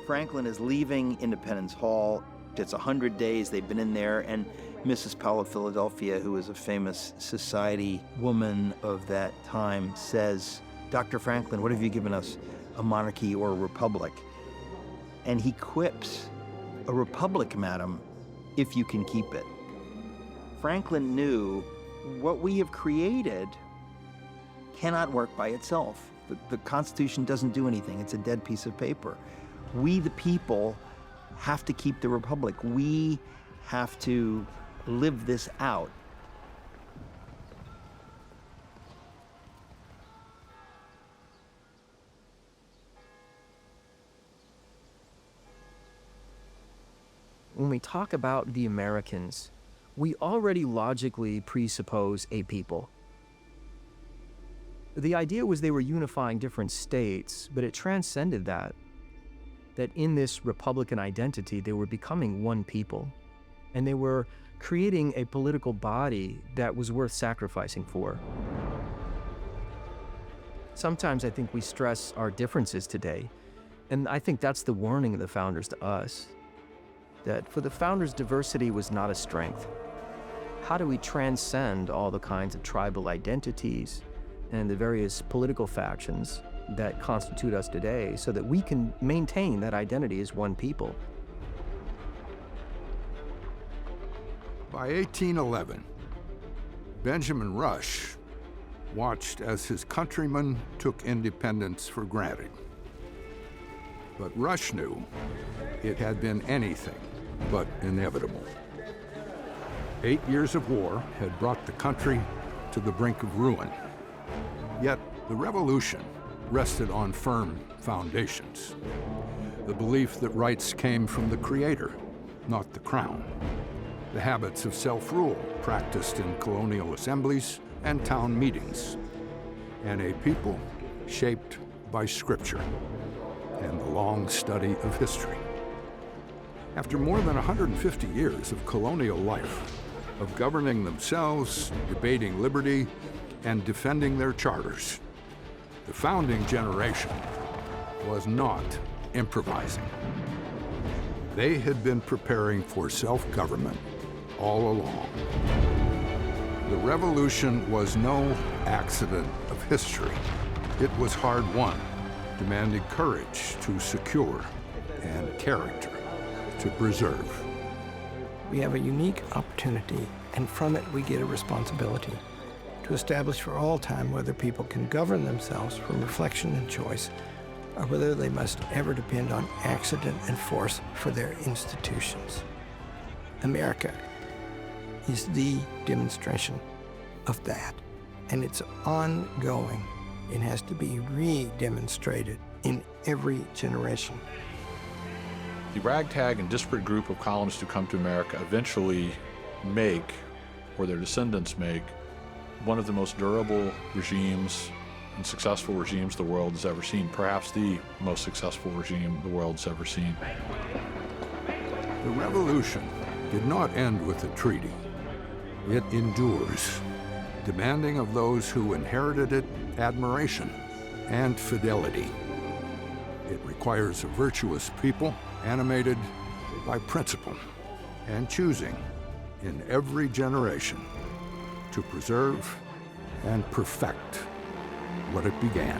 Franklin is leaving Independence Hall. It's 100 days they've been in there, and Mrs. Powell of Philadelphia, who is a famous society woman of that time, says, "Dr. Franklin, what have you given us, a monarchy or a republic?" And he quips, "A republic, madam, if you can keep it." Franklin knew what we have created cannot work by itself. The Constitution doesn't do anything. It's a dead piece of paper. We, the people, have to keep the republic. We have to live this out.
When we talk about the Americans, we already logically presuppose a people. The idea was they were unifying different states, but it transcended that in this Republican identity, they were becoming one people, and they were creating a political body that was worth sacrificing for. Sometimes I think we stress our differences today, and I think that's the warning of the founders to us, that for the founders, diversity was not a strength. How do we transcend all the kinds of tribal identities and the various political factions that constitute us today so that we can maintain that identity as one people?
By 1811, Benjamin Rush watched as his countrymen took independence for granted. But Rush knew it had been anything but inevitable. 8 years of war had brought the country to the brink of ruin. Yet the revolution rested on firm foundations. The belief that rights came from the Creator, not the crown. The habits of self-rule practiced in colonial assemblies and town meetings. And a people shaped by Scripture and the long study of history. After more than 150 years of colonial life, of governing themselves, debating liberty, and defending their charters, the founding generation was not improvising. They had been preparing for self-government all along. The revolution was no accident of history. It was hard won, demanding courage to secure and character to preserve.
We have a unique opportunity, and from it we get a responsibility to establish for all time whether people can govern themselves from reflection and choice, or whether they must ever depend on accident and force for their institutions. America is the demonstration of that, and it's ongoing. It has to be re-demonstrated in every generation.
The ragtag and disparate group of colonists who come to America eventually make, or their descendants make, one of the most durable regimes and successful regimes the world has ever seen, perhaps the most successful regime the world's ever seen.
The revolution did not end with a treaty. It endures, demanding of those who inherited it admiration and fidelity. It requires a virtuous people animated by principle and choosing in every generation to preserve and perfect what it began.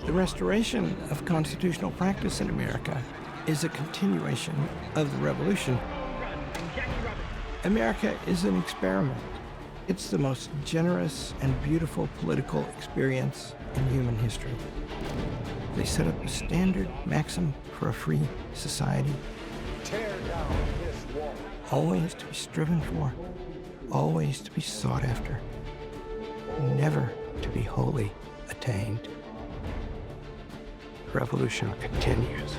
The restoration of constitutional practice in America is a continuation of the revolution. America is an experiment. It's the most generous and beautiful political experience in human history. They set up a standard maxim for a free society.
Tear down this wall.
Always to be striven for, always to be sought after, never to be wholly attained. The revolution continues.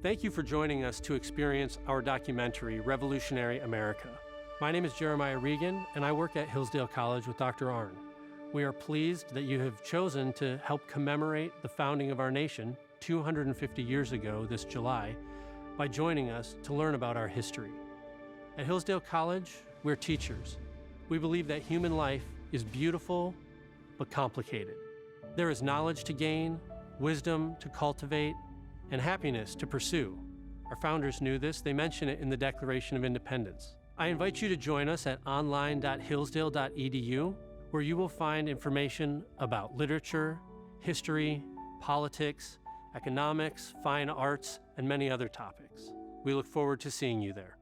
Thank you for joining us to experience our documentary, Revolutionary America. My name is Jeremiah Regan, and I work at Hillsdale College with Dr. Arnn. We are pleased that you have chosen to help commemorate the founding of our nation 250 years ago this July by joining us to learn about our history. At Hillsdale College, we're teachers. We believe that human life is beautiful but complicated. There is knowledge to gain, wisdom to cultivate, and happiness to pursue. Our founders knew this. They mention it in the Declaration of Independence. I invite you to join us at online.hillsdale.edu, where you will find information about literature, history, politics, economics, fine arts, and many other topics. We look forward to seeing you there.